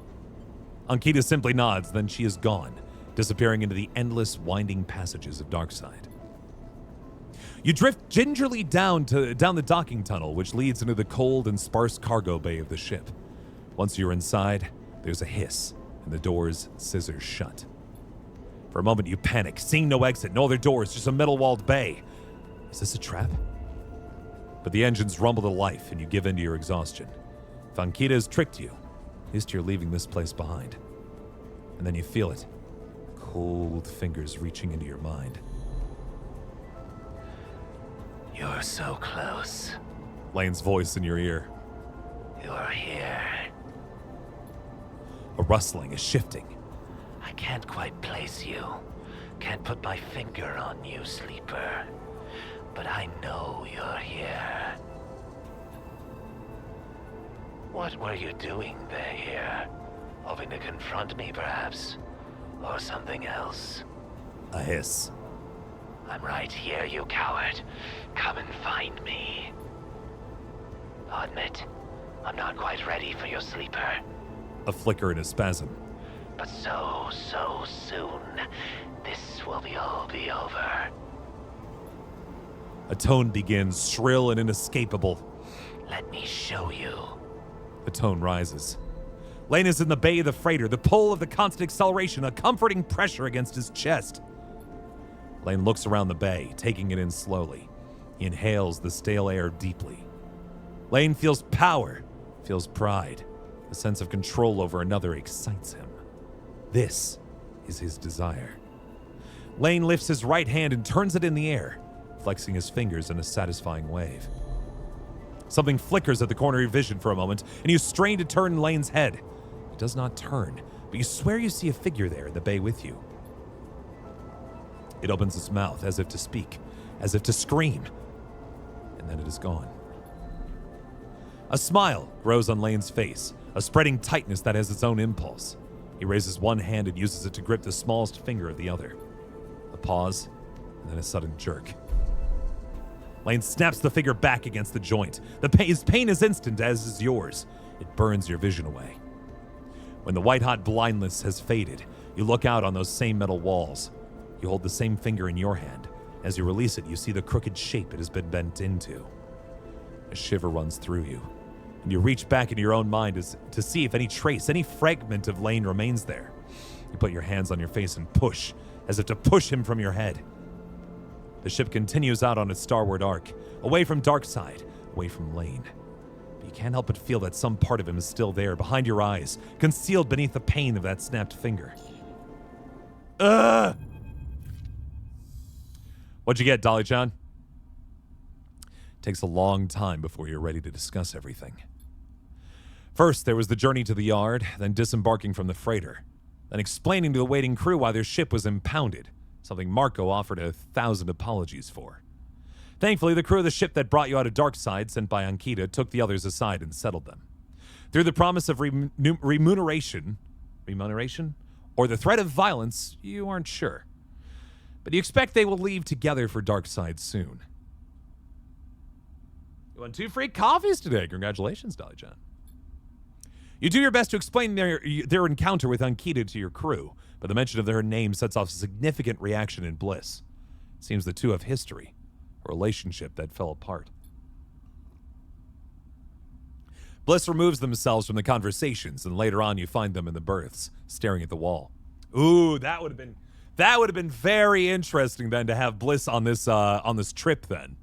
Ankita simply nods, then she is gone, disappearing into the endless, winding passages of Darkside. You drift gingerly down the docking tunnel, which leads into the cold and sparse cargo bay of the ship. Once you're inside, there's a hiss, and the doors scissors shut. For a moment, you panic, seeing no exit, no other doors, just a metal-walled bay. Is this a trap? But the engines rumble to life, and you give in to your exhaustion. If Ankita has tricked you, at least you're leaving this place behind. And then you feel it. Cold fingers reaching into your mind. You're so close. Lane's voice in your ear. You're here. A rustling is shifting. I can't quite place you. Can't put my finger on you, Sleeper. But I know you're here. What were you doing there here? Hoping to confront me, perhaps? Or something else? A hiss. I'm right here, you coward. Come and find me. I'll admit, I'm not quite ready for your Sleeper. A flicker and a spasm. But so soon, this will all be over. A tone begins, shrill and inescapable. Let me show you. The tone rises. Lane is in the bay of the freighter, the pull of the constant acceleration, a comforting pressure against his chest. Lane looks around the bay, taking it in slowly. He inhales the stale air deeply. Lane feels power, feels pride. A sense of control over another excites him. This is his desire. Lane lifts his right hand and turns it in the air, flexing his fingers in a satisfying wave. Something flickers at the corner of your vision for a moment, and you strain to turn Lane's head. It does not turn, but you swear you see a figure there in the bay with you. It opens its mouth as if to speak, as if to scream, and then it is gone. A smile grows on Lane's face, a spreading tightness that has its own impulse. He raises one hand and uses it to grip the smallest finger of the other. A pause, and then a sudden jerk. Lane snaps the figure back against the joint. His pain is instant, as is yours. It burns your vision away. When the white-hot blindness has faded, you look out on those same metal walls. You hold the same finger in your hand. As you release it, you see the crooked shape it has been bent into. A shiver runs through you, and you reach back into your own mind to see if any trace, any fragment of Lane remains there. You put your hands on your face and push, as if to push him from your head. The ship continues out on its starward arc, away from Darkside, away from Lane. But you can't help but feel that some part of him is still there, behind your eyes, concealed beneath the pain of that snapped finger. What'd you get, Dolly Chan? Takes a long time before you're ready to discuss everything. First, there was the journey to the yard, then disembarking from the freighter, then explaining to the waiting crew why their ship was impounded, something Marco offered 1,000 apologies for. Thankfully, the crew of the ship that brought you out of Darkside, sent by Ankita, took the others aside and settled them. Through the promise of remuneration, or the threat of violence, you aren't sure. But you expect they will leave together for Darkside soon. You won 2 free coffees today. Congratulations, Dolly John. You do your best to explain their encounter with Ankita to your crew, but the mention of their name sets off a significant reaction in Bliss. It seems the two have history, a relationship that fell apart. Bliss removes themselves from the conversations, and later on you find them in the berths, staring at the wall. Ooh, that would have been very interesting then to have Bliss on this trip then.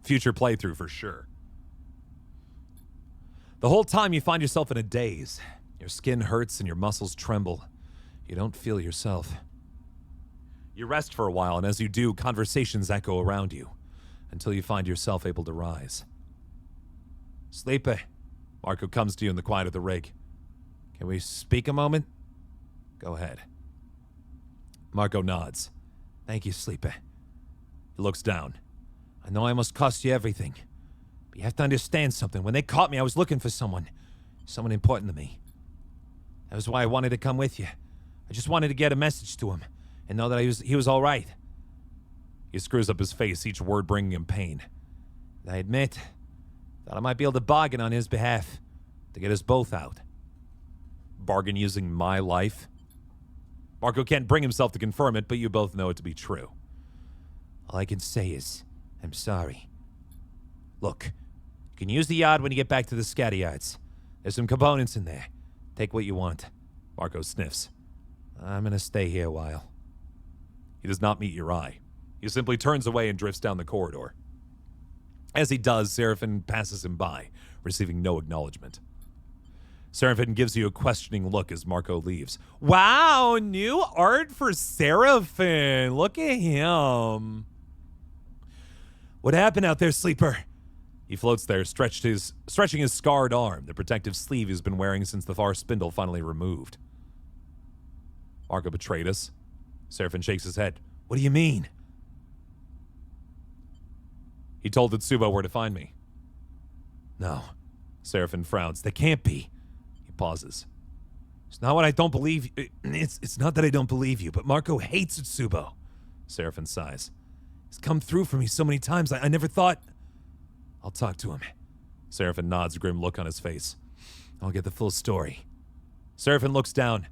Future playthrough for sure. The whole time you find yourself in a daze. Your skin hurts and your muscles tremble. You don't feel yourself. You rest for a while, and as you do, conversations echo around you, until you find yourself able to rise. Sleepy. Marco comes to you in the quiet of the rig. Can we speak a moment? Go ahead. Marco nods. Thank you, Sleepy. He looks down. I know I must cost you everything, but you have to understand something. When they caught me, I was looking for someone important to me. That was why I wanted to come with you. I just wanted to get a message to him and know that he was all right. He screws up his face, each word bringing him pain. I admit, thought I might be able to bargain on his behalf to get us both out. Bargain using my life? Marco can't bring himself to confirm it, but you both know it to be true. All I can say is, I'm sorry. Look, you can use the yard when you get back to the scatter yards. There's some components in there. Take what you want. Marco sniffs. I'm gonna stay here a while. He does not meet your eye. He simply turns away and drifts down the corridor. As he does, Seraphin passes him by, receiving no acknowledgement. Seraphin gives you a questioning look as Marco leaves. Wow, new art for Seraphin. Look at him. What happened out there, sleeper? He floats there, stretching his scarred arm, the protective sleeve he's been wearing since the far spindle finally removed. Marco betrayed us. Seraphin shakes his head. What do you mean? He told Itsubo where to find me. No. Seraphin frowns. That can't be. He pauses. It's not what I don't believe. It's not that I don't believe you, but Marco hates Itsubo. Seraphin sighs. He's come through for me so many times. I never thought. I'll talk to him. Seraphin nods, a grim look on his face. I'll get the full story. Seraphin looks down.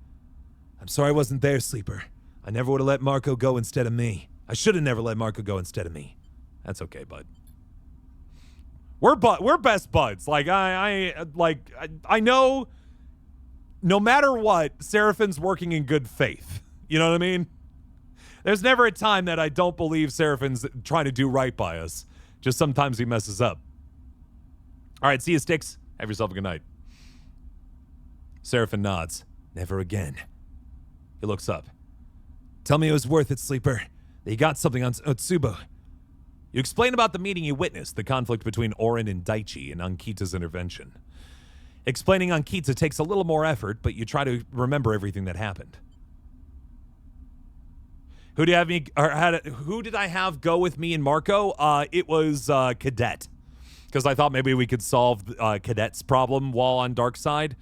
I'm sorry I wasn't there, sleeper. I never would have let Marco go instead of me. I should have never let Marco go instead of me. That's okay, bud. We're best buds. Like I know no matter what, Seraphin's working in good faith. You know what I mean? There's never a time that I don't believe Seraphin's trying to do right by us. Just sometimes he messes up. All right, see you, Sticks. Have yourself a good night. Seraphin nods. Never again. He looks up. Tell me it was worth it, sleeper. That you got something on Otsubo. You explain about the meeting you witnessed, the conflict between Orin and Daichi, and Ankita's intervention. Explaining Ankita takes a little more effort, but you try to remember everything that happened. Who did I have go with me and Marco? It was Cadet, because I thought maybe we could solve Cadet's problem while on Darkside,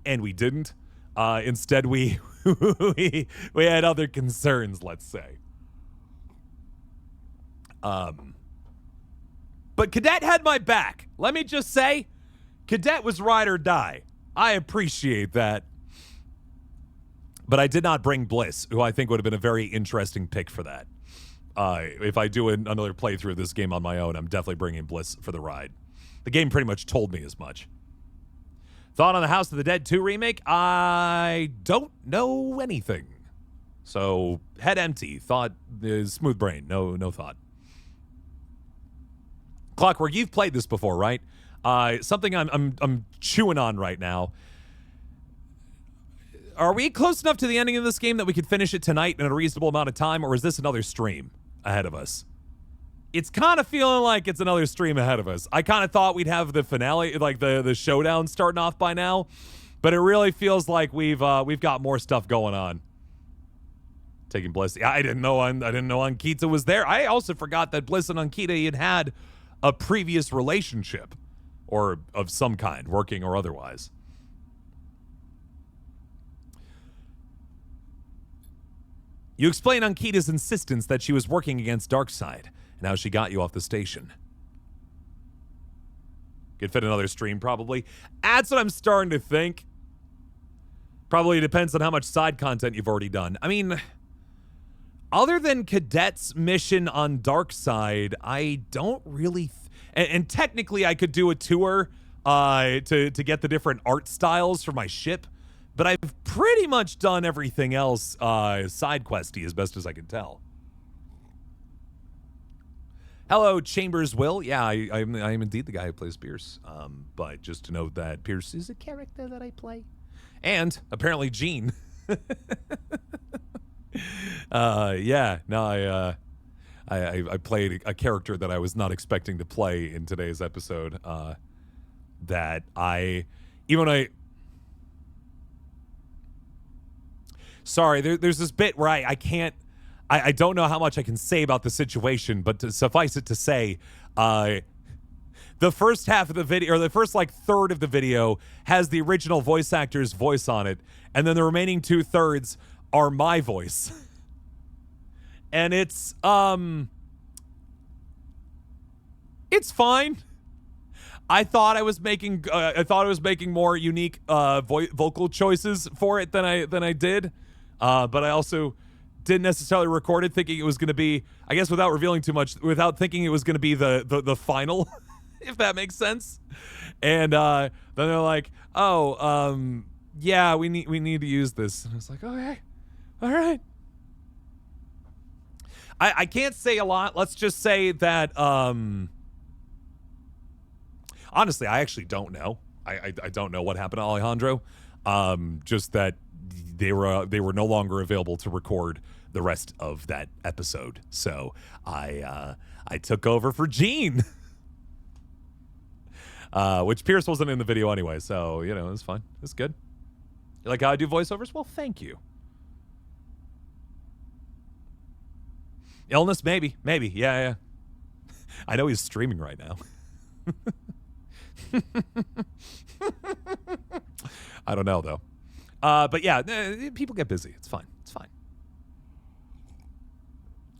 and we didn't. Instead, we we had other concerns, let's say. But Cadet had my back. Let me just say, Cadet was ride or die. I appreciate that. But I did not bring Bliss, who I think would have been a very interesting pick for that. If I do another playthrough of this game on my own, I'm definitely bringing Bliss for the ride. The game pretty much told me as much. Thought on the House of the Dead 2 remake? I don't know anything. So, head empty. Thought, smooth brain. No thought. Clockwork, you've played this before, right? Something I'm chewing on right now. Are we close enough to the ending of this game that we could finish it tonight in a reasonable amount of time, or is this another stream ahead of us? It's kind of feeling like it's another stream ahead of us. I kind of thought we'd have the finale, like the showdown starting off by now, but it really feels like we've got more stuff going on. Taking Bliss. I didn't know Ankita was there. I also forgot that Bliss and Ankita had a previous relationship, or of some kind, working or otherwise. You explain Ankita's insistence that she was working against Darkseid, and how she got you off the station. Could fit another stream, probably. That's what I'm starting to think. Probably depends on how much side content you've already done. I mean, other than Cadet's mission on Darkseid, I don't really... And technically, I could do a tour to get the different art styles for my ship, but I've pretty much done everything else side questy as best as I can tell. Hello, Chambers Will. Yeah, I am indeed the guy who plays Pierce. But just to note that Pierce is a character that I play. And apparently Gene. Yeah, no, I played a character that I was not expecting to play in today's episode. Sorry, there's this bit where I can't. I don't know how much I can say about the situation, but to suffice it to say, the first half of the video, or the first third of the video, has the original voice actor's voice on it, and then the remaining 2/3 are my voice. And it's It's fine. I thought I was making more unique vocal choices for it than I did, but I also didn't necessarily record it thinking it was going to be, I guess, without revealing too much, without thinking it was going to be the final, if that makes sense. And then they're like, "Oh, yeah, we need to use this." And I was like, "Okay, all right." I can't say a lot. Let's just say that. Honestly, I actually don't know. I don't know what happened to Alejandro. Just that they were no longer available to record the rest of that episode. So I took over for Gene, which Pierce wasn't in the video anyway. So it was fine. It was good. You like how I do voiceovers? Well, thank you. Illness, maybe, yeah. I know he's streaming right now. I don't know though. But yeah, people get busy. It's fine.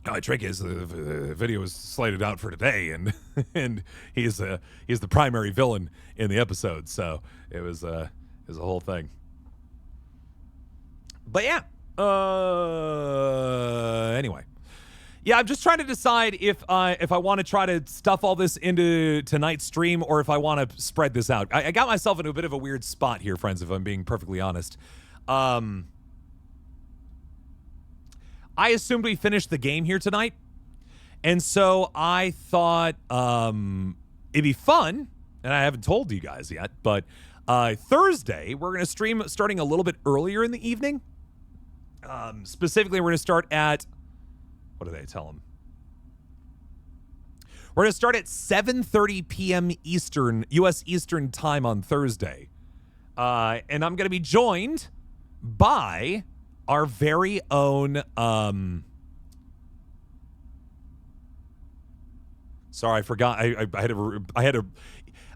The trick is the video is slated out for today, and he's the primary villain in the episode, so it was a whole thing. But yeah. Anyway. Yeah, I'm just trying to decide if I want to try to stuff all this into tonight's stream or if I want to spread this out. I got myself into a bit of a weird spot here, friends, if I'm being perfectly honest. I assumed we finished the game here tonight, and so I thought it'd be fun, and I haven't told you guys yet, but Thursday we're going to stream starting a little bit earlier in the evening. Specifically, we're going to start at... What do they tell him? We're going to start at 7:30 p.m. Eastern, U.S. Eastern time on Thursday. And I'm going to be joined by our very own... Sorry, I forgot. I had to...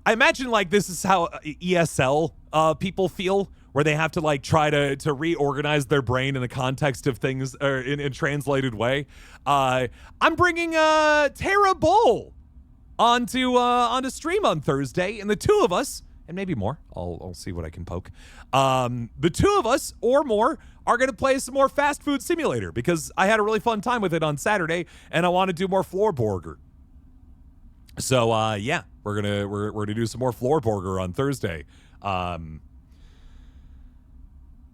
I imagine like this is how ESL people feel, where they have to like try to reorganize their brain in the context of things in a translated way. I'm bringing Tara Bull onto stream on Thursday, and the two of us, and maybe more, I'll see what I can poke. The two of us or more are going to play some more Fast Food Simulator because I had a really fun time with it on Saturday, and I want to do more Floorborger. So yeah, we're gonna do some more Floorborger on Thursday.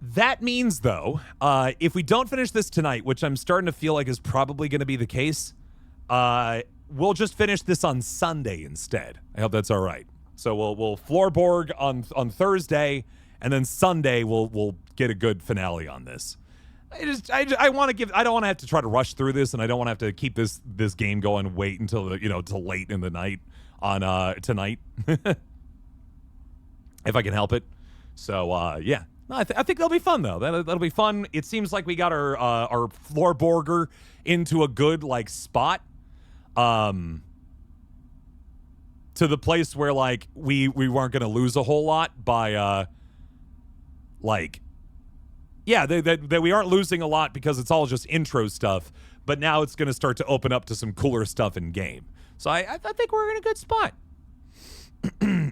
That means, though, if we don't finish this tonight, which I'm starting to feel like is probably going to be the case, we'll just finish this on Sunday instead. I hope that's all right. So we'll Floorborg on Thursday, and then Sunday we'll get a good finale on this. I don't want to have to try to rush through this, and I don't want to have to keep this game going. Wait until till late in the night on tonight, if I can help it. So yeah. No, I think that'll be fun, though. That'll be fun. It seems like we got our Floorborger into a good, like, spot. To the place where, like, we weren't going to lose a whole lot by, like... Yeah, that we aren't losing a lot because it's all just intro stuff. But now it's going to start to open up to some cooler stuff in game. So I think we're in a good spot.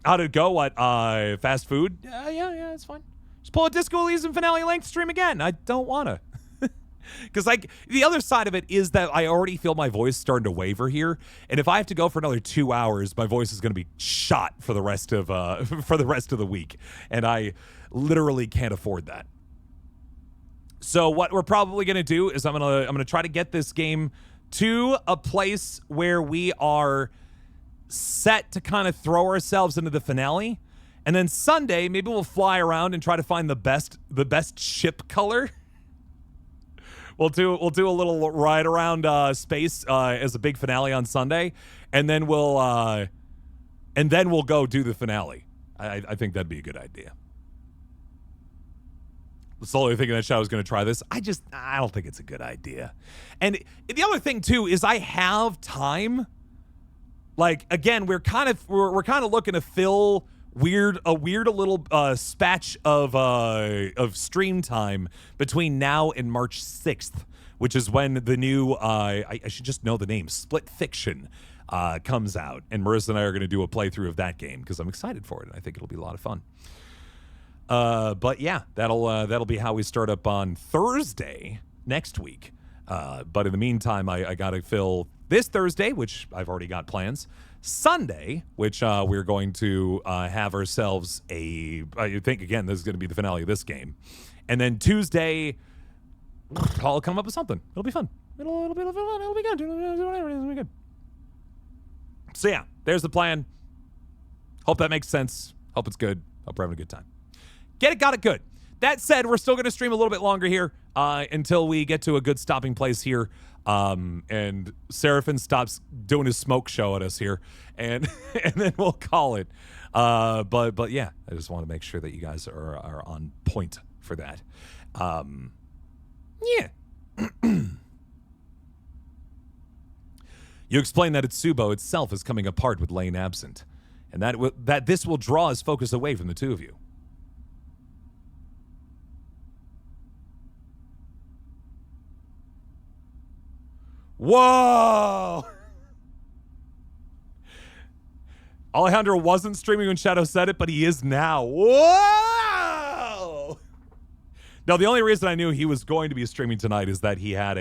How'd it go? What, fast food? Yeah, it's fine. Just pull a Disco Elysium finale length stream again. I don't want to. Because like the other side of it is that I already feel my voice starting to waver here, and if I have to go for another 2 hours, my voice is going to be shot for the rest of the week, and I literally can't afford that. So what we're probably going to do is I'm gonna try to get this game to a place where we are set to kind of throw ourselves into the finale. And then Sunday, maybe we'll fly around and try to find the best ship color. We'll do a little ride around space as a big finale on Sunday, and then we'll go do the finale. I think that'd be a good idea. Slowly thinking that Shadow was going to try this. I don't think it's a good idea. And the other thing too is I have time. Like again, we're kind of looking to fill a weird little spatch of stream time between now and March 6th, which is when the new I should just know the name, Split Fiction comes out, and Marissa and I are going to do a playthrough of that game because I'm excited for it, and I think it'll be a lot of fun. But yeah, that'll be how we start up on Thursday next week. But in the meantime, I got to fill this Thursday, which I've already got plans. Sunday, which we're going to have ourselves I think, again, this is going to be the finale of this game. And then Tuesday, I'll come up with something. It'll be fun. It'll be fun. It'll be good. It'll be good. So yeah, there's the plan. Hope that makes sense. Hope it's good. Hope we're having a good time. Get it, got it, good. That said, we're still going to stream a little bit longer here until we get to a good stopping place here. And Seraphin stops doing his smoke show at us here, and and then we'll call it. But yeah, I just want to make sure that you guys are on point for that. Yeah. You explain that Itsubo itself is coming apart with Lane absent, and that this will draw his focus away from the two of you. Whoa! Alejandro wasn't streaming when Shadow said it, but he is now. Whoa! Now, the only reason I knew he was going to be streaming tonight is that he had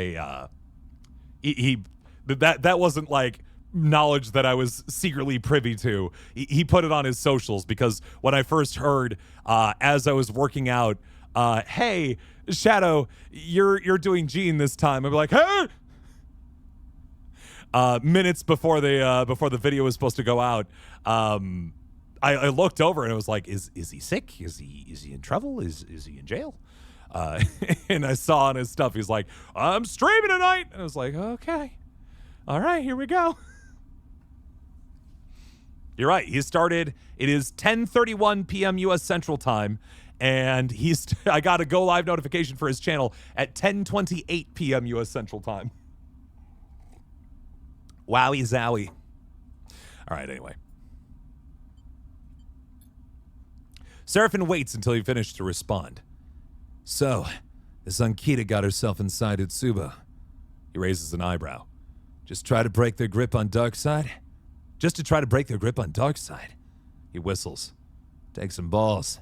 that wasn't like knowledge that I was secretly privy to. He put it on his socials because when I first heard, as I was working out, hey, Shadow, you're doing Gene this time. I'm like, hey! Minutes before the video was supposed to go out, I looked over and I was like, is he sick? Is he in trouble? Is he in jail? And I saw on his stuff, he's like, I'm streaming tonight. And I was like, okay, all right, here we go. You're right. He started. It is 10:31 p.m. U.S. Central Time, and I got a go live notification for his channel at 10:28 p.m. U.S. Central Time. Wowie zowie. All right, anyway. Seraphin waits until you finish to respond. So, this Ankita got herself inside Utsuba. He raises an eyebrow. Just try to break their grip on Darkseid? Just to try to break their grip on Darkseid. He whistles. Take some balls.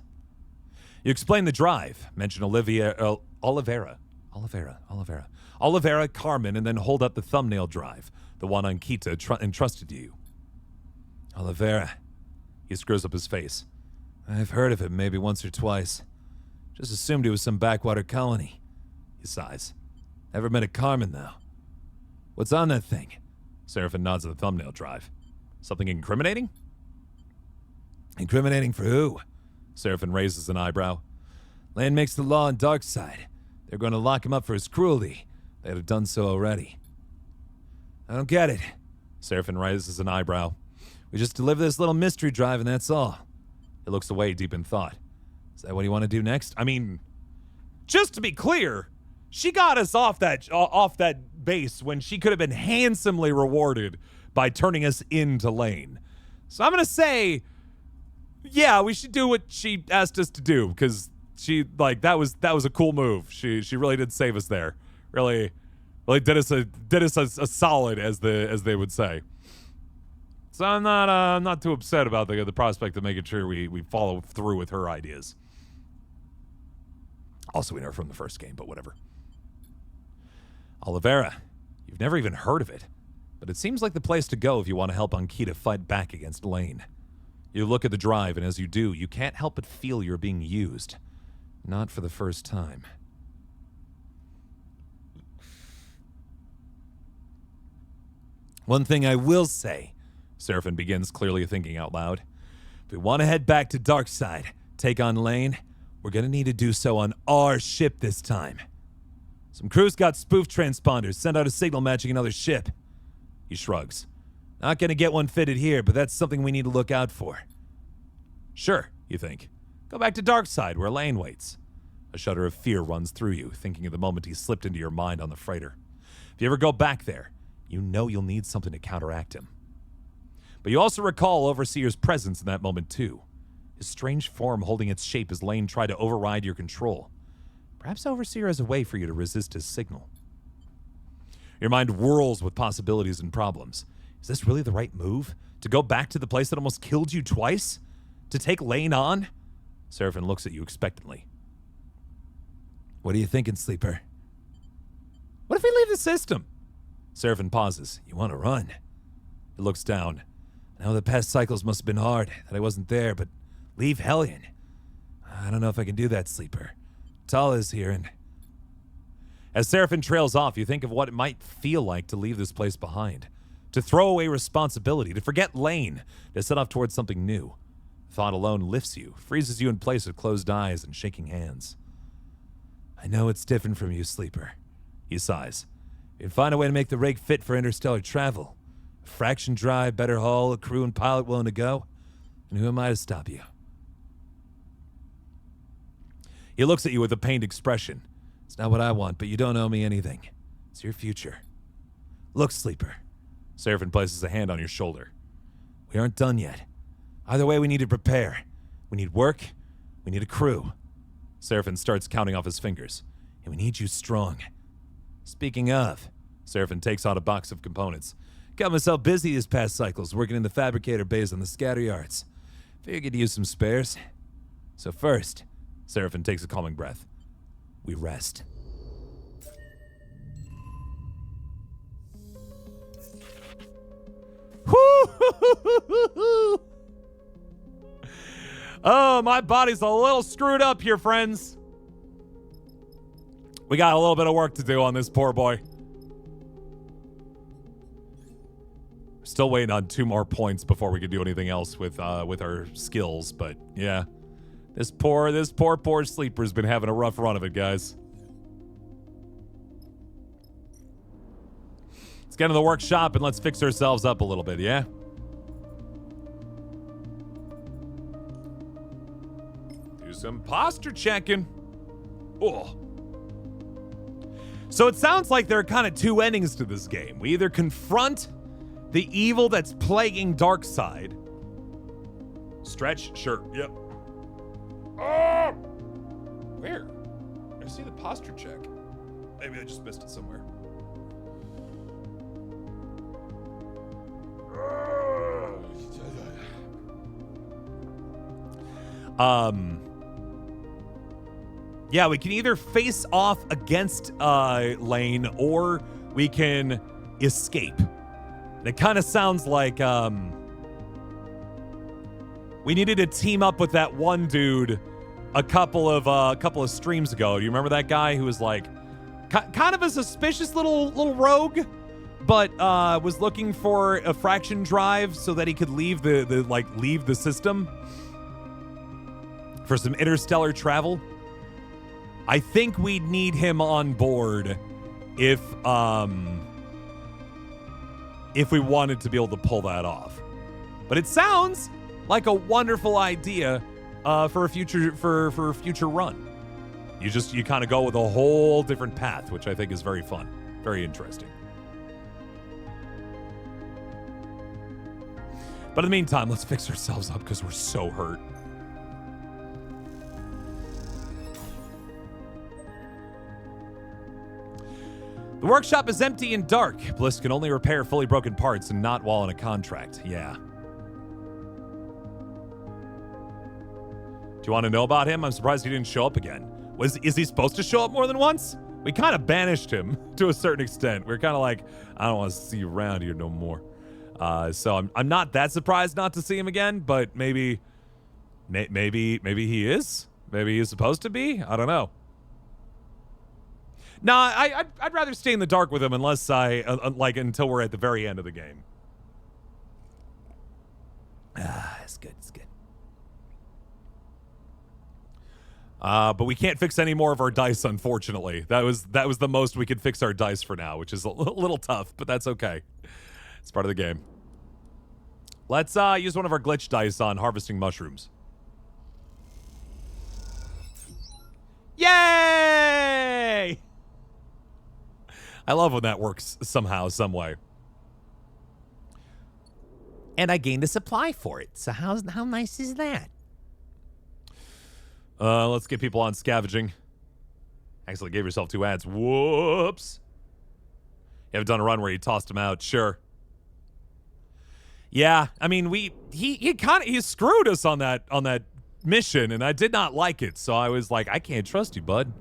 You explain the drive. Mention Olivera, Carmen, and then hold up the thumbnail drive. The one Ankita entrusted to you. Olivera. He screws up his face. I've heard of him maybe once or twice. Just assumed he was some backwater colony. He sighs. Never met a Carmen, though. What's on that thing? Seraphin nods at the thumbnail drive. Something incriminating? Incriminating for who? Seraphin raises an eyebrow. Lane makes the law on Darkseid. They're going to lock him up for his cruelty. They'd have done so already. I don't get it. Seraphin raises an eyebrow. We just deliver this little mystery drive and that's all. He looks away deep in thought. Is that what you want to do next? I mean, just to be clear, she got us off that base when she could have been handsomely rewarded by turning us into Lane. So I'm going to say, yeah, we should do what she asked us to do because that was a cool move. She really did save us there. Really did us a solid, as they would say. So I'm not too upset about the prospect of making sure we follow through with her ideas. Also, we know her from the first game, but whatever. Olivera, you've never even heard of it, but it seems like the place to go if you want to help Ankita fight back against Lane. You look at the drive, and as you do, you can't help but feel you're being used. Not for the first time. One thing I will say, Seraphin begins, clearly thinking out loud. If we want to head back to Darkseid, take on Lane, we're going to need to do so on our ship this time. Some crews got spoof transponders, sent out a signal matching another ship. He shrugs. Not going to get one fitted here, but that's something we need to look out for. Sure, you think. Go back to Darkseid, where Lane waits. A shudder of fear runs through you, thinking of the moment he slipped into your mind on the freighter. If you ever go back there, you know you'll need something to counteract him. But you also recall Overseer's presence in that moment, too. His strange form holding its shape as Lane tried to override your control. Perhaps Overseer has a way for you to resist his signal. Your mind whirls with possibilities and problems. Is this really the right move? To go back to the place that almost killed you twice? To take Lane on? Seraphin looks at you expectantly. What are you thinking, Sleeper? What if we leave the system? Seraphin pauses. You want to run? He looks down. I know the past cycles must have been hard, that I wasn't there, but leave Hellion. I don't know if I can do that, Sleeper. Tala's here, and... As Seraphin trails off, you think of what it might feel like to leave this place behind. To throw away responsibility, to forget Lane, to set off towards something new. Thought alone lifts you, freezes you in place with closed eyes and shaking hands. I know it's different from you, Sleeper. He sighs. You'd find a way to make the rig fit for interstellar travel. A fraction drive, better hull, a crew and pilot willing to go. And who am I to stop you? He looks at you with a pained expression. It's not what I want, but you don't owe me anything. It's your future. Look, Sleeper. Seraphin places a hand on your shoulder. We aren't done yet. Either way, we need to prepare. We need work. We need a crew. Seraphin starts counting off his fingers. And we need you strong. Speaking of, Seraphin takes out a box of components. Got myself busy these past cycles, working in the fabricator bays on the scatter yards. Figured you'd use some spares. So first, Seraphin takes a calming breath. We rest. Oh, my body's a little screwed up here, friends. We got a little bit of work to do on this poor boy. Still waiting on 2 more points before we can do anything else with our skills, but yeah. This poor sleeper's been having a rough run of it, guys. Let's get into the workshop and let's fix ourselves up a little bit, yeah? Do some posture checking. Oh. So it sounds like there are kind of 2 endings to this game. We either confront the evil that's plaguing Darkseid. Stretch? Sure. Yep. Oh! Where? I see the posture check. Maybe I just missed it somewhere. Yeah, we can either face off against Lane or we can escape. And it kind of sounds like we needed to team up with that one dude a couple of streams ago. Do you remember that guy who was like kind of a suspicious little rogue, but was looking for a fraction drive so that he could leave the system for some interstellar travel? I think we'd need him on board if we wanted to be able to pull that off. But it sounds like a wonderful idea for a future run. You kind of go with a whole different path, which I think is very fun, very interesting. But in the meantime, let's fix ourselves up because we're so hurt. The workshop is empty and dark. Bliss can only repair fully broken parts and not while on a contract. Yeah. Do you want to know about him? I'm surprised he didn't show up again. Is he supposed to show up more than once? We kind of banished him to a certain extent. We're kind of like, I don't want to see you around here no more. So I'm not that surprised not to see him again, but maybe he is. Maybe he's supposed to be. I don't know. No, I'd rather stay in the dark with him unless until we're at the very end of the game. It's good. But we can't fix any more of our dice, unfortunately. That was the most we could fix our dice for now, which is a little tough, but that's okay. It's part of the game. Let's use one of our glitch dice on harvesting mushrooms. Yay! I love when that works somehow, some way. And I gained a supply for it. So how nice is that? Let's get people on scavenging. Actually gave yourself 2 ads. Whoops. You haven't done a run where you tossed them out. Sure. Yeah, I mean, he screwed us on that mission, and I did not like it. So I was like, I can't trust you, bud.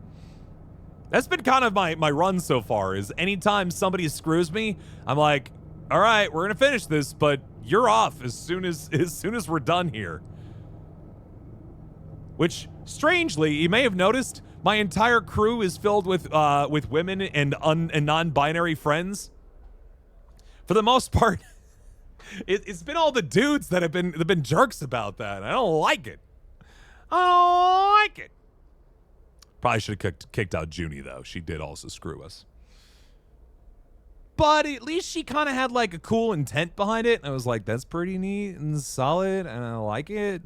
That's been kind of my run so far. Is anytime somebody screws me, I'm like, all right, we're gonna finish this, but you're off as soon as we're done here. Which, strangely, you may have noticed, my entire crew is filled with women and non-binary friends. For the most part. It's been all the dudes that have been jerks about that. I don't like it. I don't like it. Probably should have kicked out Junie, though. She did also screw us. But at least she kind of had like a cool intent behind it. I was like, that's pretty neat and solid, and I like it.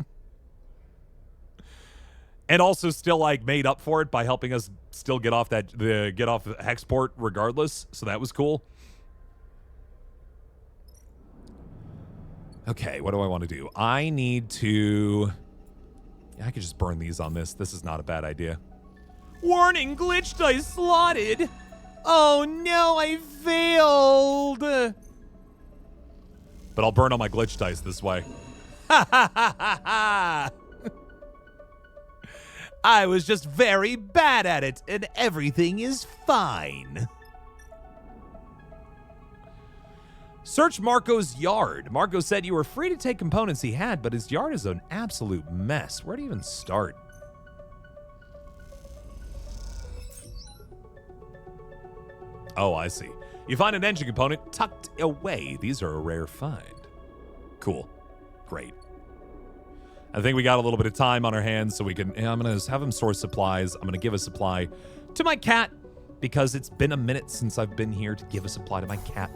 And also still like made up for it by helping us still get off the Hexport regardless. So that was cool. Okay, what do I want to do? I need to... Yeah, I could just burn these on this. This is not a bad idea. Warning, glitch dice slotted! Oh no, I failed! But I'll burn on my glitch dice this way. Ha ha ha ha ha! I was just very bad at it, and everything is fine. Search Marco's yard. Marco said you were free to take components he had, but his yard is an absolute mess. Where to even start? Oh, I see. You find an engine component tucked away. These are a rare find. Cool. Great. I think we got a little bit of time on our hands, so we can... I'm going to have him source supplies. I'm going to give a supply to my cat, because it's been a minute since I've been here to give a supply to my cat.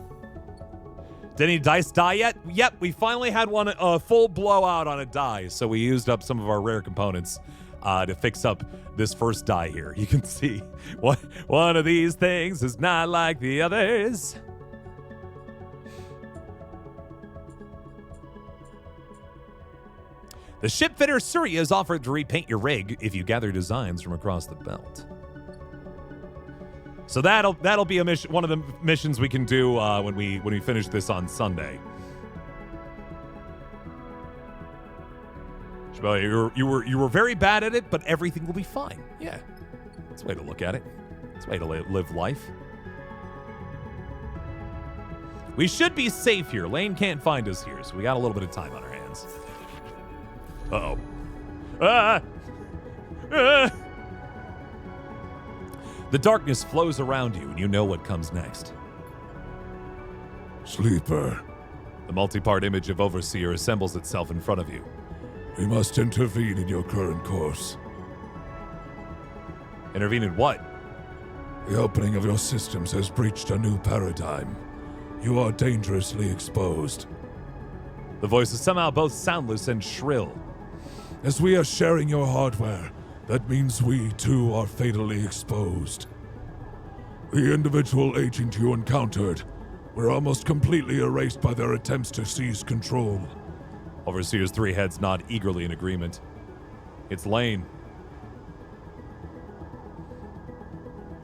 Did any dice die yet? Yep, we finally had one, a full blowout on a die, so we used up some of our rare components to fix up this first die here. You can see one of these things is not like the others. The shipfitter Surya is offered to repaint your rig if you gather designs from across the belt. So that'll be a mission, one of the missions we can do when we finish this on Sunday. You were very bad at it, but everything will be fine. Yeah, that's a way to look at it. That's a way to live life. We should be safe here. Lane can't find us here, so we got a little bit of time on our hands. Uh-oh. The darkness flows around you, and you know what comes next. Sleeper. The multi-part image of Overseer assembles itself in front of you. We must intervene in your current course. Intervene in what? The opening of your systems has breached a new paradigm. You are dangerously exposed. The voice is somehow both soundless and shrill. As we are sharing your hardware, that means we, too, are fatally exposed. The individual agent you encountered were almost completely erased by their attempts to seize control. Overseer's three heads nod eagerly in agreement. It's Lane.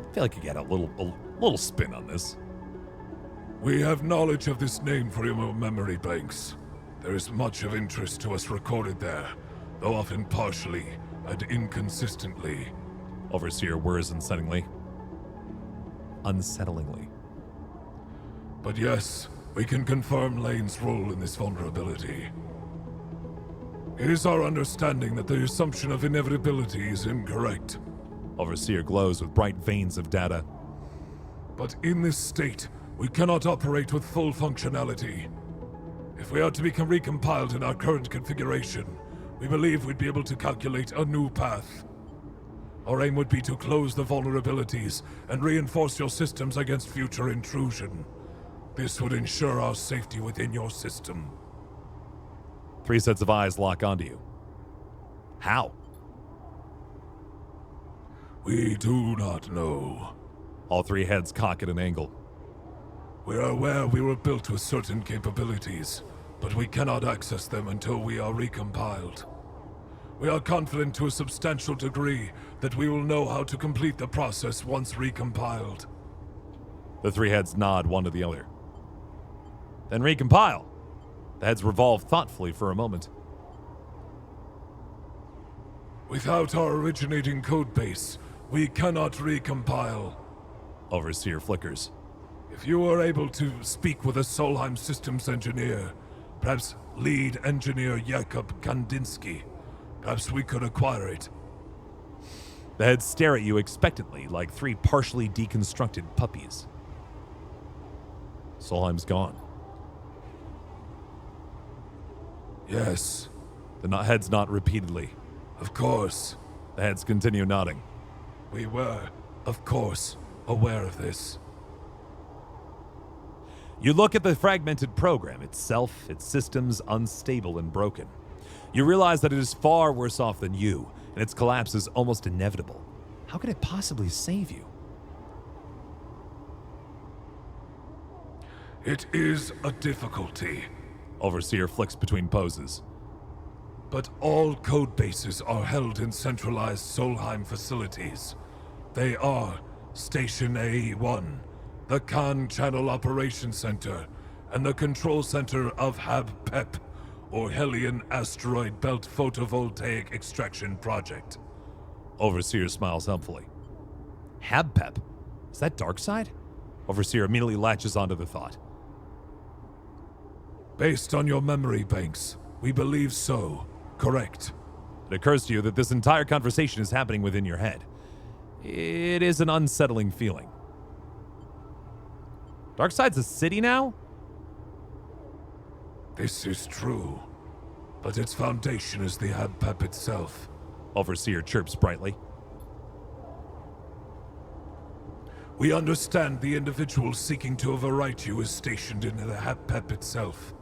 I feel like you get a little spin on this. We have knowledge of this name from your memory banks. There is much of interest to us recorded there, though often partially and inconsistently. Overseer whirs unsettlingly. But yes, we can confirm Lane's role in this vulnerability. It is our understanding that the assumption of inevitability is incorrect. Overseer glows with bright veins of data. But in this state, we cannot operate with full functionality. If we are to become recompiled in our current configuration, we believe we'd be able to calculate a new path. Our aim would be to close the vulnerabilities and reinforce your systems against future intrusion. This would ensure our safety within your system. Three sets of eyes lock onto you. How? We do not know. All three heads cock at an angle. We are aware we were built with certain capabilities, but we cannot access them until we are recompiled. We are confident to a substantial degree that we will know how to complete the process once recompiled. The three heads nod one to the other. Then recompile. The heads revolve thoughtfully for a moment. Without our originating codebase, we cannot recompile. Overseer flickers. If you were able to speak with a Solheim systems engineer, perhaps lead engineer Jakob Kandinsky, perhaps we could acquire it. The heads stare at you expectantly, like three partially deconstructed puppies. Solheim's gone. Yes, The heads nod repeatedly. of course. The heads continue nodding. We were, of course, aware of this. You look at the fragmented program itself, its systems unstable and broken. You realize that it is far worse off than you, and its collapse is almost inevitable. How could it possibly save you? It is a difficulty, Overseer flicks between poses. but all code bases are held in centralized Solheim facilities. They are Station A1, the Khan Channel Operations Center, and the Control Center of HAB-PEP, or Hellion Asteroid Belt Photovoltaic Extraction Project. Overseer smiles helpfully. Habpep? Is that Darkseid? Overseer immediately latches onto the thought. Based on your memory banks, we believe so. Correct. It occurs to you that this entire conversation is happening within your head. It is an unsettling feeling. Darkseid's a city now? This is true, but its foundation is the HAB-PEP itself. Overseer chirps brightly. We understand the individual seeking to overwrite you is stationed in the HAB-PEP itself.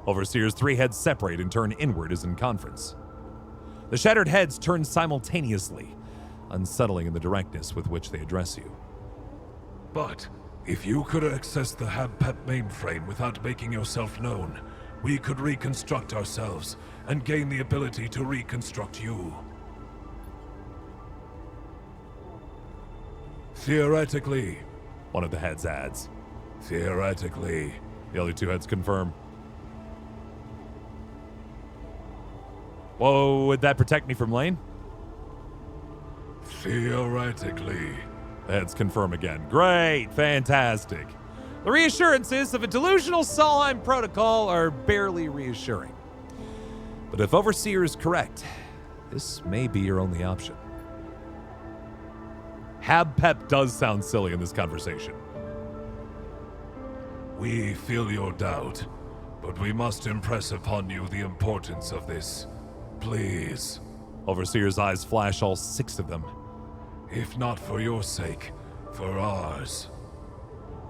Overseer's three heads separate and turn inward as in conference. The shattered heads turn simultaneously, unsettling in the directness with which they address you. But if you could access the HAB-PEP mainframe without making yourself known, we could reconstruct ourselves and gain the ability to reconstruct you. Theoretically, One of the heads adds. theoretically, The other two heads confirm. Whoa, would that protect me from Lane? theoretically. The heads confirm again. Great, fantastic. The reassurances of a delusional Solheim protocol are barely reassuring. But if Overseer is correct, this may be your only option. Hab-Pep does sound silly in this conversation. We feel your doubt, but we must impress upon you the importance of this. Please, Overseer's eyes flash, all six of them. if not for your sake, for ours.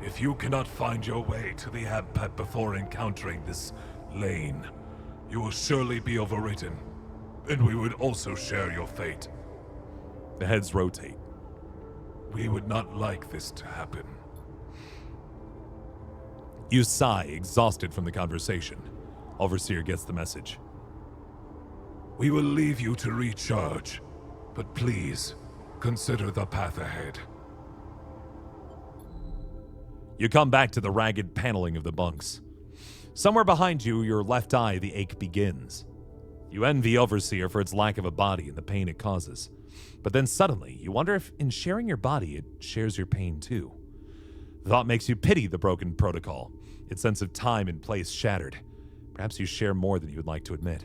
If you cannot find your way to the HAB-PEP before encountering this lane, you will surely be overwritten, and we would also share your fate. The heads rotate. We would not like this to happen. You sigh, exhausted from the conversation. Overseer gets the message. We will leave you to recharge, but please, consider the path ahead. You come back to the ragged paneling of the bunks. Somewhere behind you, your left eye, the ache begins. You envy Overseer for its lack of a body and the pain it causes. But then suddenly, you wonder if in sharing your body, it shares your pain too. The thought makes you pity the broken protocol, its sense of time and place shattered. Perhaps you share more than you would like to admit.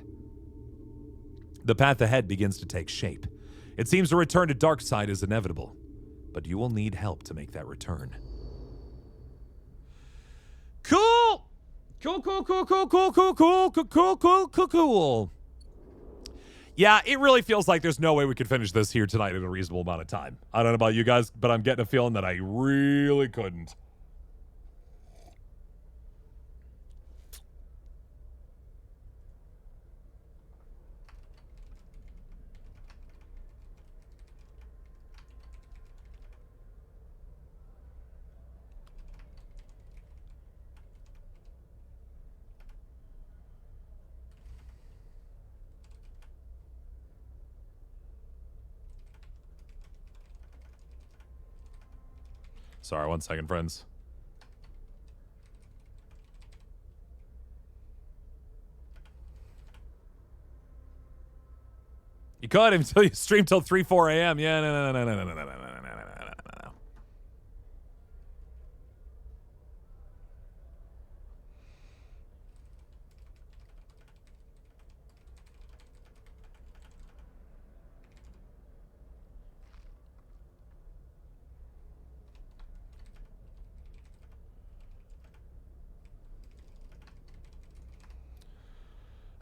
The path ahead begins to take shape. It seems a return to Darkseid is inevitable, but you will need help to make that return. Cool! Cool. Yeah, it really feels like there's no way we could finish this here tonight in a reasonable amount of time. I don't know about you guys, but I'm getting a feeling that I really couldn't. Sorry, 1 second, friends. You could until you stream till 3, 4 a.m. Yeah, no.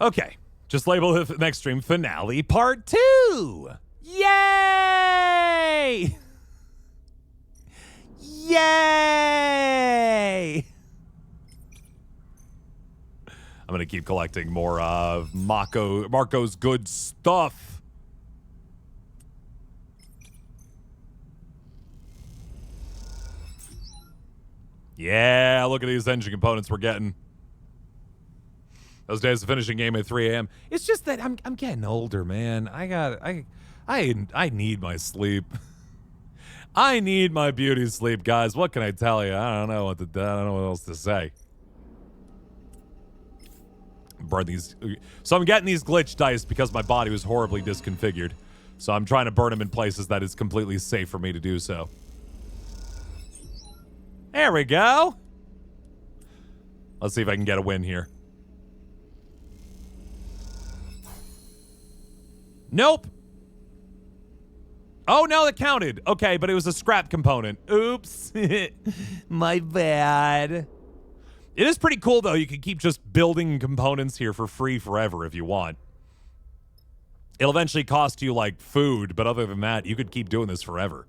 Okay. Just label the next stream finale part 2. Yay! Yay! I'm going to keep collecting more of Marco's good stuff. Yeah, look at these engine components we're getting. Those days of finishing game at 3 a.m. It's just that I'm getting older, man. I need my sleep. I need my beauty sleep, guys. What can I tell you? I don't know what else to say. Burn these. So I'm getting these glitch dice because my body was horribly disconfigured. So I'm trying to burn them in places that is completely safe for me to do so. There we go. Let's see if I can get a win here. Nope. Oh, no, that counted. Okay, but it was a scrap component. Oops. My bad. It is pretty cool, though. You can keep just building components here for free forever if you want. It'll eventually cost you, like, food, but other than that, you could keep doing this forever.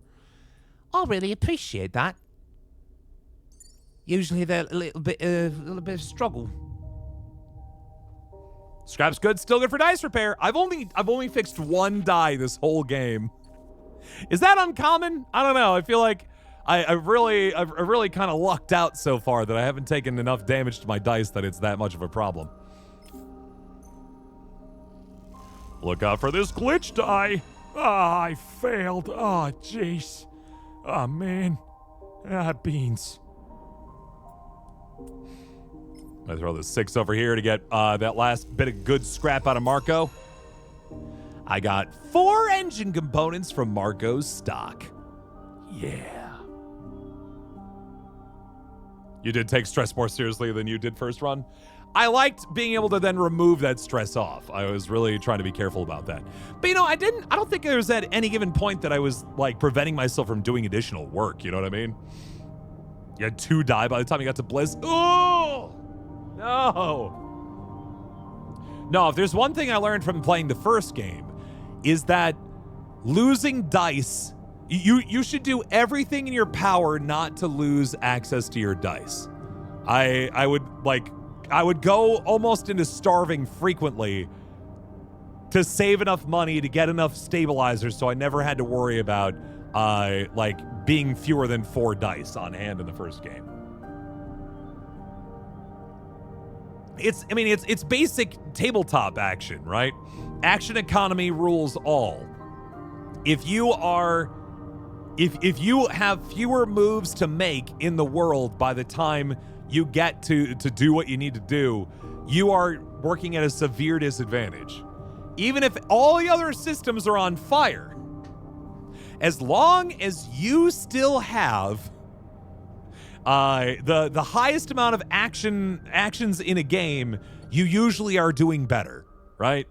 I really appreciate that. Usually they're a little bit of struggle. Scrap's good, still good for dice repair. I've only fixed one die this whole game. Is that uncommon? I don't know. I feel like I've really kind of lucked out so far that I haven't taken enough damage to my dice that it's that much of a problem. Look out for this glitch die. Ah, I failed. Oh, jeez. Oh, man. Ah, beans. I throw the 6 over here to get that last bit of good scrap out of Marco. I got 4 engine components from Marco's stock. Yeah. You did take stress more seriously than you did first run. I liked being able to then remove that stress off. I was really trying to be careful about that. But you know, I don't think there was at any given point that I was like preventing myself from doing additional work. You know what I mean? You had 2 die by the time you got to Bliss. Oh! No. No, if there's one thing I learned from playing the first game, is that losing dice, you should do everything in your power not to lose access to your dice. I would go almost into starving frequently to save enough money to get enough stabilizers so I never had to worry about like being fewer than 4 dice on hand in the first game. It's basic tabletop action, right? Action economy rules all. If you have fewer moves to make in the world by the time you get to do what you need to do, you are working at a severe disadvantage. Even if all the other systems are on fire, as long as you still have the highest amount of actions in a game, you usually are doing better, right?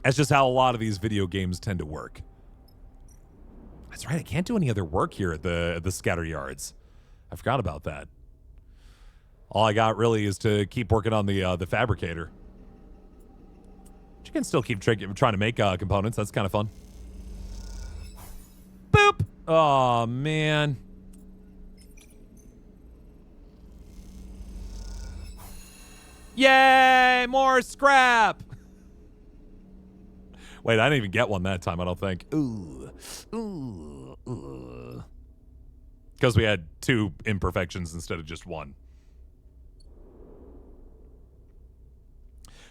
That's just how a lot of these video games tend to work. That's right, I can't do any other work here at the scatter yards. I forgot about that. All I got really is to keep working on the fabricator. But you can still keep trying to make components. That's kind of fun. Boop! Oh, man. Yay! More scrap! Wait, I didn't even get one that time, I don't think. Ooh. Because we had 2 imperfections instead of just 1.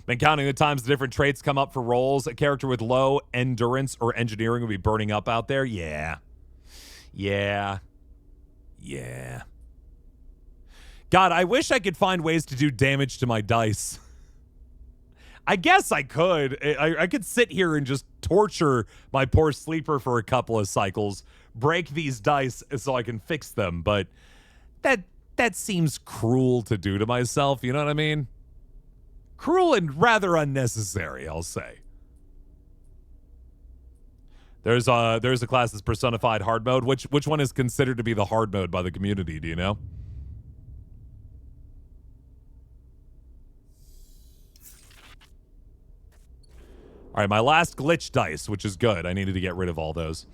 Been counting the times the different traits come up for roles. A character with low endurance or engineering will be burning up out there. Yeah. God, I wish I could find ways to do damage to my dice. I guess I could. I could sit here and just torture my poor sleeper for a couple of cycles, break these dice so I can fix them, but that seems cruel to do to myself, you know what I mean? Cruel and rather unnecessary, I'll say. There's a class that's personified hard mode. Which one is considered to be the hard mode by the community, do you know? All right, my last glitch dice, which is good. I needed to get rid of all those.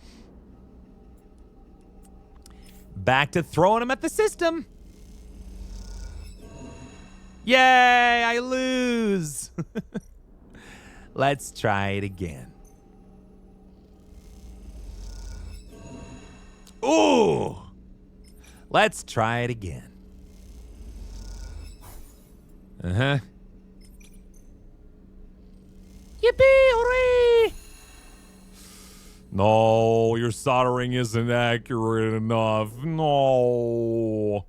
Back to throwing them at the system. Yay, I lose. Let's try it again. Ooh. Let's try it again. Uh-huh. Yippee, hooray! No, your soldering isn't accurate enough. No.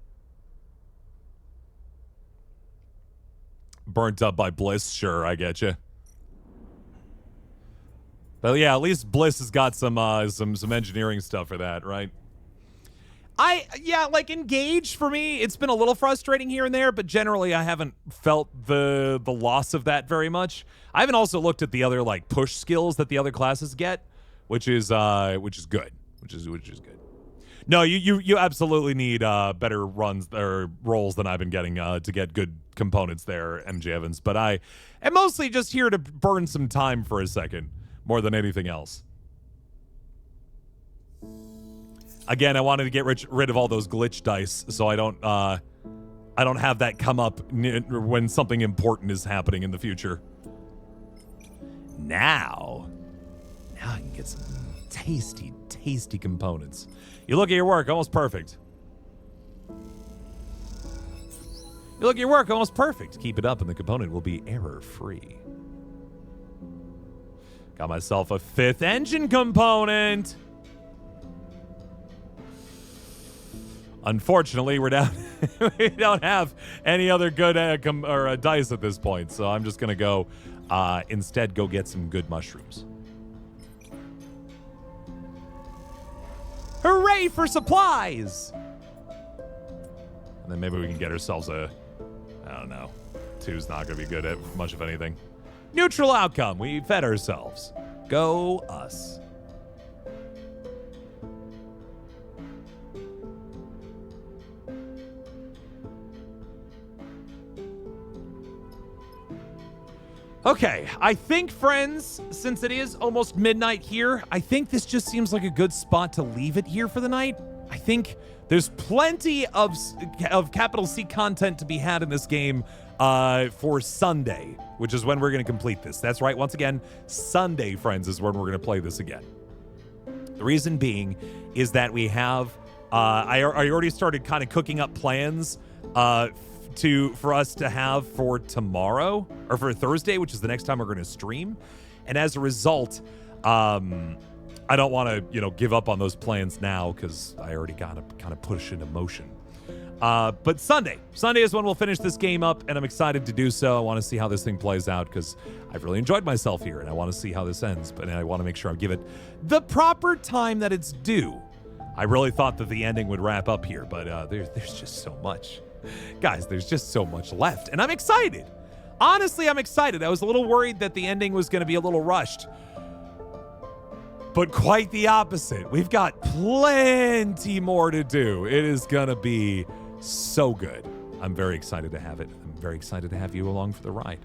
Burnt up by Bliss, sure, I get you. But yeah, at least Bliss has got some engineering stuff for that, right? Like Engage for me, it's been a little frustrating here and there, but generally I haven't felt the loss of that very much. I haven't also looked at the other like push skills that the other classes get, which is good, which is good. No, you absolutely need better runs or rolls than I've been getting to get good components there, MJ Evans. But I am mostly just here to burn some time for a second, more than anything else. Again, I wanted to get rid of all those glitch dice, so I don't have that come up when something important is happening in the future. Now I can get some tasty components. You look at your work, almost perfect. You look at your work, almost perfect. Keep it up, and the component will be error-free. Got myself a 5th engine component. Unfortunately, we're down. We don't have any other good dice at this point, so I'm just gonna go instead go get some good mushrooms. Hooray for supplies! And then maybe we can get ourselves I don't know. 2's not gonna be good at much of anything. Neutral outcome. We fed ourselves. Go us. Okay, I think, friends, since it is almost midnight here, I think this just seems like a good spot to leave it here for the night. I think there's plenty of capital C content to be had in this game for Sunday, which is when we're going to complete this. That's right, once again, Sunday, friends, is when we're going to play this again. The reason being is that we have, I already started kind of cooking up plans for us to have for tomorrow or for Thursday, which is the next time we're going to stream. And as a result, I don't want to, give up on those plans now because I already got to kind of push into motion. But Sunday is when we'll finish this game up, and I'm excited to do so. I want to see how this thing plays out because I've really enjoyed myself here, and I want to see how this ends. But I want to make sure I give it the proper time that it's due. I really thought that the ending would wrap up here, but there's just so much. Guys, there's just so much left, and I'm excited. Honestly, I'm excited. I was a little worried that the ending was going to be a little rushed, but quite the opposite. We've got plenty more to do. It is going to be so good. I'm very excited to have it. I'm very excited to have you along for the ride.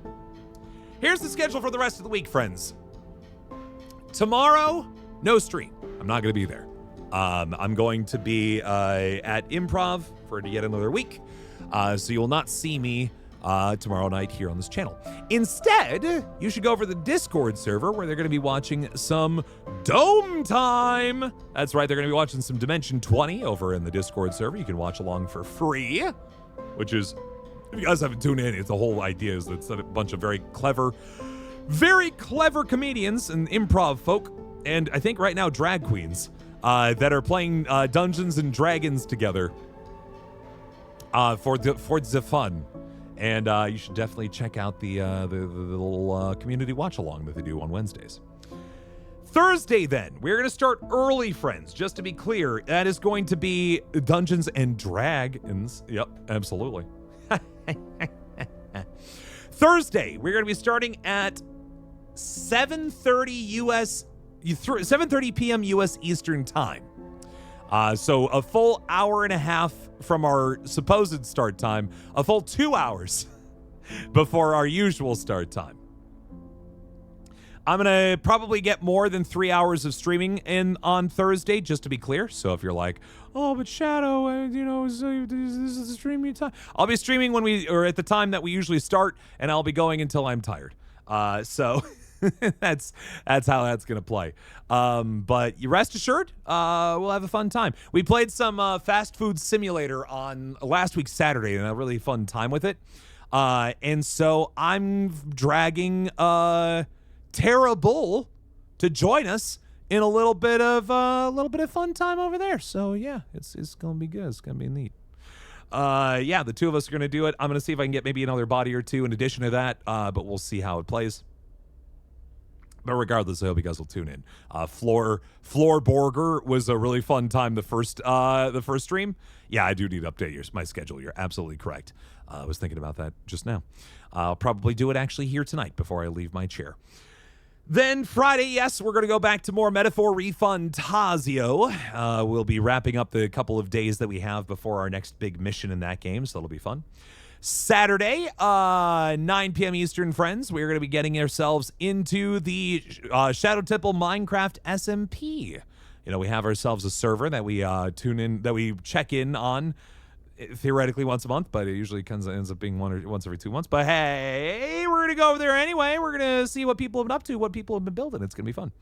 Here's the schedule for the rest of the week, friends. Tomorrow, no stream. I'm not going to be there. I'm going to be at Improv for yet another week. So you will not see me tomorrow night here on this channel. Instead, you should go over to the Discord server where they're going to be watching some Dome Time. That's right, they're going to be watching some Dimension 20 over in the Discord server. You can watch along for free, which is, if you guys haven't tuned in, it's the whole idea is that it's a bunch of very clever comedians and improv folk, and I think right now drag queens, that are playing Dungeons and Dragons together for the fun. And you should definitely check out the little community watch-along that they do on Wednesdays. Thursday, then, we're going to start early, friends. Just to be clear, that is going to be Dungeons and Dragons. Yep, absolutely. Thursday, we're going to be starting at 7:30 p.m. U.S. Eastern Time. So a full hour and a half from our supposed start time, a full 2 hours before our usual start time. I'm going to probably get more than 3 hours of streaming in on Thursday, just to be clear. So if you're like, oh, but Shadow, this is the streaming time. I'll be streaming or at the time that we usually start, and I'll be going until I'm tired. So that's how that's going to play. But you rest assured, we'll have a fun time. We played some fast food simulator on last week's Saturday, and a really fun time with it. And so I'm dragging Tara Bull to join us in a little bit of fun time over there. So yeah, it's gonna be good. It's gonna be neat. The two of us are gonna do it. I'm gonna see if I can get maybe another body or two in addition to that. But we'll see how it plays. But regardless, I hope you guys will tune in. Floorborger was a really fun time the first stream. Yeah, I do need to update my schedule. You're absolutely correct. I was thinking about that just now. I'll probably do it actually here tonight before I leave my chair. Then Friday, yes, we're going to go back to more Metaphor Refundazio. We'll be wrapping up the couple of days that we have before our next big mission in that game, so that'll be fun. Saturday, 9 p.m. Eastern, friends, we're going to be getting ourselves into the Shadow Temple Minecraft SMP. We have ourselves a server that we check in on theoretically once a month, but it usually ends up being once every 2 months. But hey, we're gonna go over there anyway. We're gonna see what people have been up to, what people have been building. It's gonna be fun,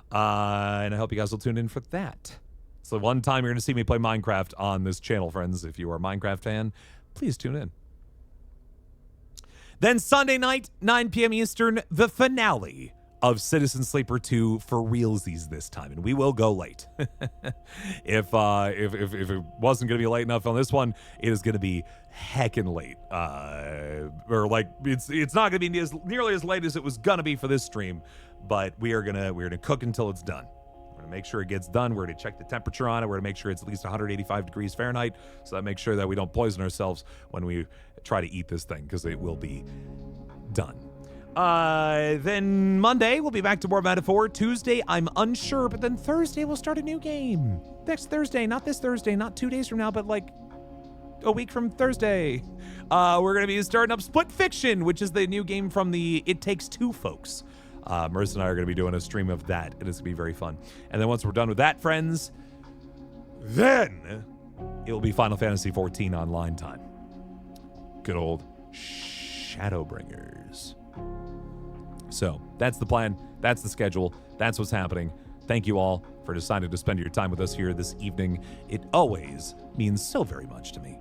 and I hope you guys will tune in for that. It's the one time you're gonna see me play Minecraft on this channel, friends. If you are a Minecraft fan, please tune in. Then Sunday night, 9 p.m. Eastern, the finale of Citizen Sleeper 2 for realsies this time, and we will go late. If it wasn't going to be late enough on this one, it is going to be heckin' late. It's not going to be nearly as late as it was going to be for this stream, but we're gonna cook until it's done. We're gonna make sure it gets done. We're gonna check the temperature on it. We're gonna make sure it's at least 185 degrees Fahrenheit, so that makes sure that we don't poison ourselves when we try to eat this thing, because it will be done. Then Monday, we'll be back to more Metaphor. Tuesday, I'm unsure, but then Thursday, we'll start a new game. Next Thursday, not this Thursday, not 2 days from now, but like a week from Thursday. We're going to be starting up Split Fiction, which is the new game from the It Takes Two folks. Marissa and I are going to be doing a stream of that, and it's going to be very fun. And then once we're done with that, friends, then it'll be Final Fantasy XIV online time. Good old Shadowbringers. So that's the plan. That's the schedule. That's what's happening. Thank you all for deciding to spend your time with us here this evening. It always means so very much to me.